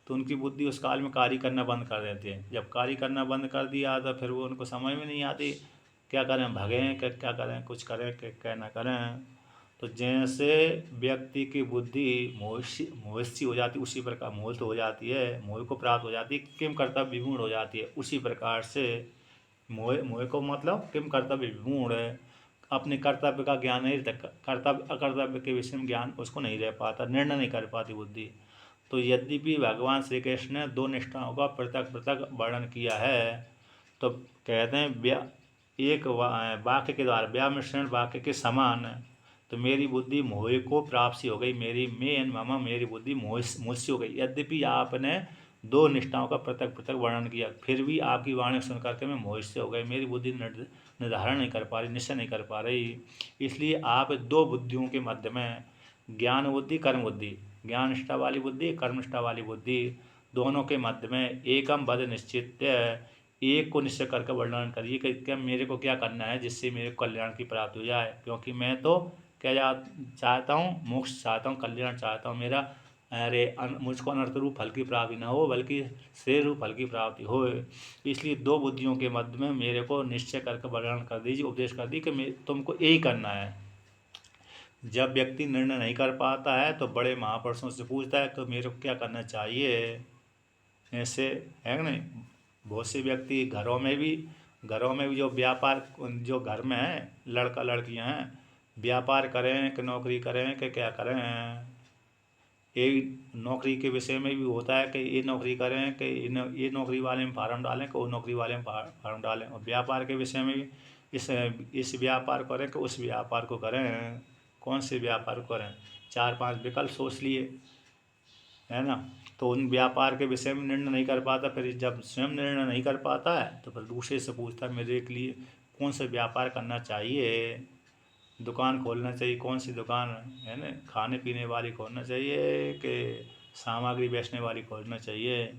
तो उनकी बुद्धि उस काल में कार्य करना बंद कर देती है। जब कार्य करना बंद कर दिया तो फिर वो उनको समझ में नहीं आती, क्या करें, भगें क्या करें, कुछ करें क्या ना करें। तो जैसे व्यक्ति की बुद्धि मोहसी हो जाती, उसी प्रकार मोहित हो जाती है, मोह को प्राप्त हो जाती है, किम कर्तव्य विमूढ़ हो जाती है। उसी प्रकार से मोह को मतलब किम कर्तव्य विमूढ़ है, अपने कर्तव्य का ज्ञान नहीं रहता, कर्तव्य अकर्तव्य के विषय में ज्ञान उसको नहीं रह पाता, निर्णय नहीं कर पाती बुद्धि। तो यद्यपि भगवान श्री कृष्ण ने दो निष्ठाओं का पृथक पृथक वर्णन किया है, तो कहते हैं एक वाक्य के द्वारा, व्यामिश्रण वाक्य के समान, तो मेरी बुद्धि मोह को प्राप्ति हो गई, मेरी बुद्धि मोहसी हो गई। यद्यपि आपने दो निष्ठाओं का पृथक पृथक वर्णन किया, फिर भी आपकी वाणी सुन करके मैं मोह से हो गई, मेरी बुद्धि निर्धारण नहीं कर पा रही, निश्चय नहीं कर पा रही। इसलिए आप दो बुद्धियों के मध्य में, ज्ञान बुद्धि कर्म बुद्धि, ज्ञान निष्ठा वाली बुद्धि कर्म निष्ठा वाली बुद्धि, दोनों के मध्य में एकम बद निश्चित, एक को निश्चय करके वर्णन करिए कि क्या मेरे को क्या करना है जिससे मेरे को कल्याण की प्राप्ति हो जाए, क्योंकि मैं तो क्या चाहता हूँ, मोक्ष चाहता हूँ, कल्याण चाहता हूँ मेरा। अरे मुझको अनर्थ रूप फल की प्राप्ति न हो बल्कि श्रेय रूप फल की प्राप्ति हो। इसलिए दो बुद्धियों के मध्य में मेरे को निश्चय करके वर्णन कर दीजिए, उपदेश कर दीजिए कि तुमको यही करना है। जब व्यक्ति निर्णय नहीं कर पाता है तो बड़े महापुरुषों से पूछता है तो मेरे को क्या करना चाहिए। ऐसे है कि नहीं, बहुत से व्यक्ति घरों में भी जो व्यापार, जो घर में है लड़का लड़कियां हैं, व्यापार करें कि नौकरी करें कि क्या करें। ये नौकरी के विषय में भी होता है कि ये नौकरी करें कि ये नौकरी वाले में फार्म डालें कि वो नौकरी वाले में फार्म डालें, और व्यापार के विषय में भी इस व्यापार करें कि उस व्यापार को करें, कौन से व्यापार को करें। 4-5 विकल्प सोच लिए, है ना। तो उन व्यापार के विषय में निर्णय नहीं कर पाता, फिर जब स्वयं निर्णय नहीं कर पाता है तो फिर दूसरे से पूछता है मेरे के लिए कौन सा व्यापार करना चाहिए, दुकान खोलना चाहिए, कौन सी दुकान, है ना, खाने पीने वाली खोलना चाहिए कि सामग्री बेचने वाली खोलना चाहिए।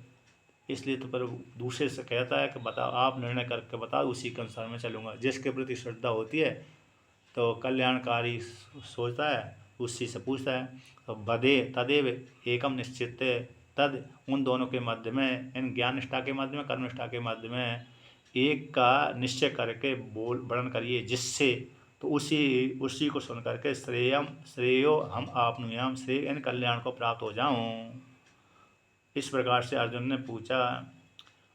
इसलिए तो पर दूसरे से कहता है कि बताओ, आप निर्णय करके बताओ, उसी के अनुसार मैं चलूँगा। जिसके प्रति श्रद्धा होती है तो कल्याणकारी सोचता है, उसी से पूछता है। तो बदे तदेव एकम निश्चित तद, उन दोनों के मध्य में, इन ज्ञान निष्ठा के मध्य में, कर्म निष्ठा के मध्य में एक का निश्चय करके वर्णन करिए जिससे, तो उसी को सुन करके श्रेयो हम आपनुयाम, श्रेय इन कल्याण को प्राप्त हो जाऊं। इस प्रकार से अर्जुन ने पूछा।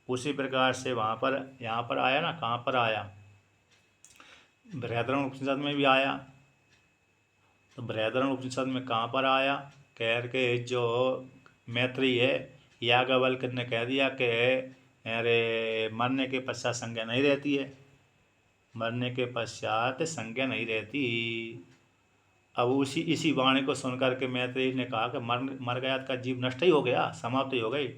उसी प्रकार से वहाँ पर, यहाँ पर आया ना, कहाँ पर आया, बृहदारण्य उपनिषद में भी आया। तो बृहदारण्य उपनिषद में कहाँ पर आया, कह के जो मैत्री है, याज्ञवल्क्य ने कह दिया कि अरे मरने के पश्चात संज्ञा नहीं रहती है, मरने के पश्चात संज्ञा नहीं रहती। अब इसी वाणी को सुनकर के मैत्रेयी ने कहा कि मर गया का जीव नष्ट ही हो गया, समाप्त ही हो गई।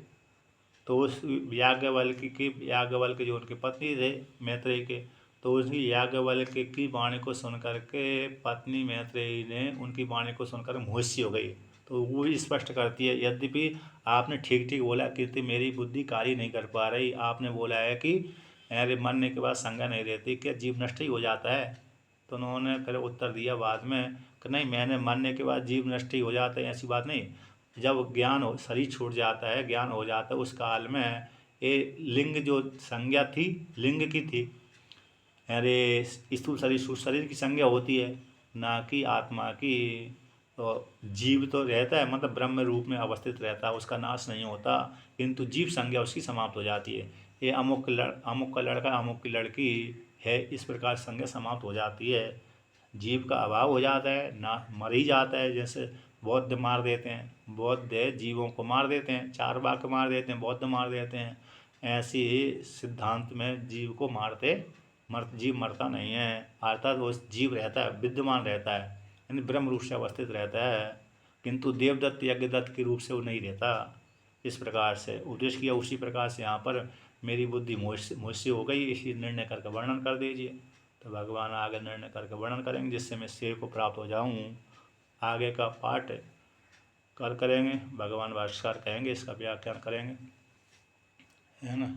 तो उस याज्ञवल्क्य जो उनके पत्नी थे मैत्रेयी के, तो उसी याज्ञवल्क्य की वाणी को सुनकर के पत्नी मैत्रेयी ने उनकी वाणी को सुनकर मुहस्सी हो गई। तो वो भी स्पष्ट करती है, यद्यपि आपने ठीक ठीक बोला कि मेरी बुद्धि कार्य नहीं कर पा रही, आपने बोला है कि अरे मरने के बाद संज्ञा नहीं रहती, क्या जीव नष्ट ही हो जाता है। तो उन्होंने फिर उत्तर दिया बाद में कि नहीं, मैंने मरने के बाद जीव नष्ट ही हो जाता है ऐसी बात नहीं। जब ज्ञान हो, शरीर छूट जाता है, ज्ञान हो जाता है, उस काल में ये लिंग जो संज्ञा थी, लिंग की थी, अरे स्थूल शरीर सूक्ष्म शरीर की संज्ञा होती है, ना कि आत्मा की। तो जीव तो रहता है, मतलब ब्रह्म रूप में अवस्थित रहता है, उसका नाश नहीं होता, किंतु जीव संज्ञा उसकी समाप्त हो जाती है। ये अमुक का लड़का अमुक की लड़की है, इस प्रकार संज्ञा समाप्त हो जाती है, जीव का अभाव हो जाता है, ना मर ही जाता है। जैसे बौद्ध मार देते हैं, बौद्ध जीवों को मार देते हैं, चारवाक मार देते हैं, बौद्ध मार देते हैं। ऐसे ही सिद्धांत में जीव को जीव मरता नहीं है, अर्थात वो जीव रहता है, विद्यमान रहता है, यानी ब्रह्म रूप से अवस्थित रहता है, किंतु देवदत्त यज्ञदत्त के रूप से वो नहीं रहता। इस प्रकार से उपदेश किया। उसी प्रकार से यहाँ पर मेरी बुद्धि मुझसे हो गई, इसलिए निर्णय करके वर्णन कर दीजिए। तो भगवान आगे निर्णय करके वर्णन करेंगे जिससे मैं श्रेय को प्राप्त हो जाऊँ। आगे का पाठ करेंगे, भगवान भाष्यकार कहेंगे, इसका व्याख्यान करेंगे, है ना।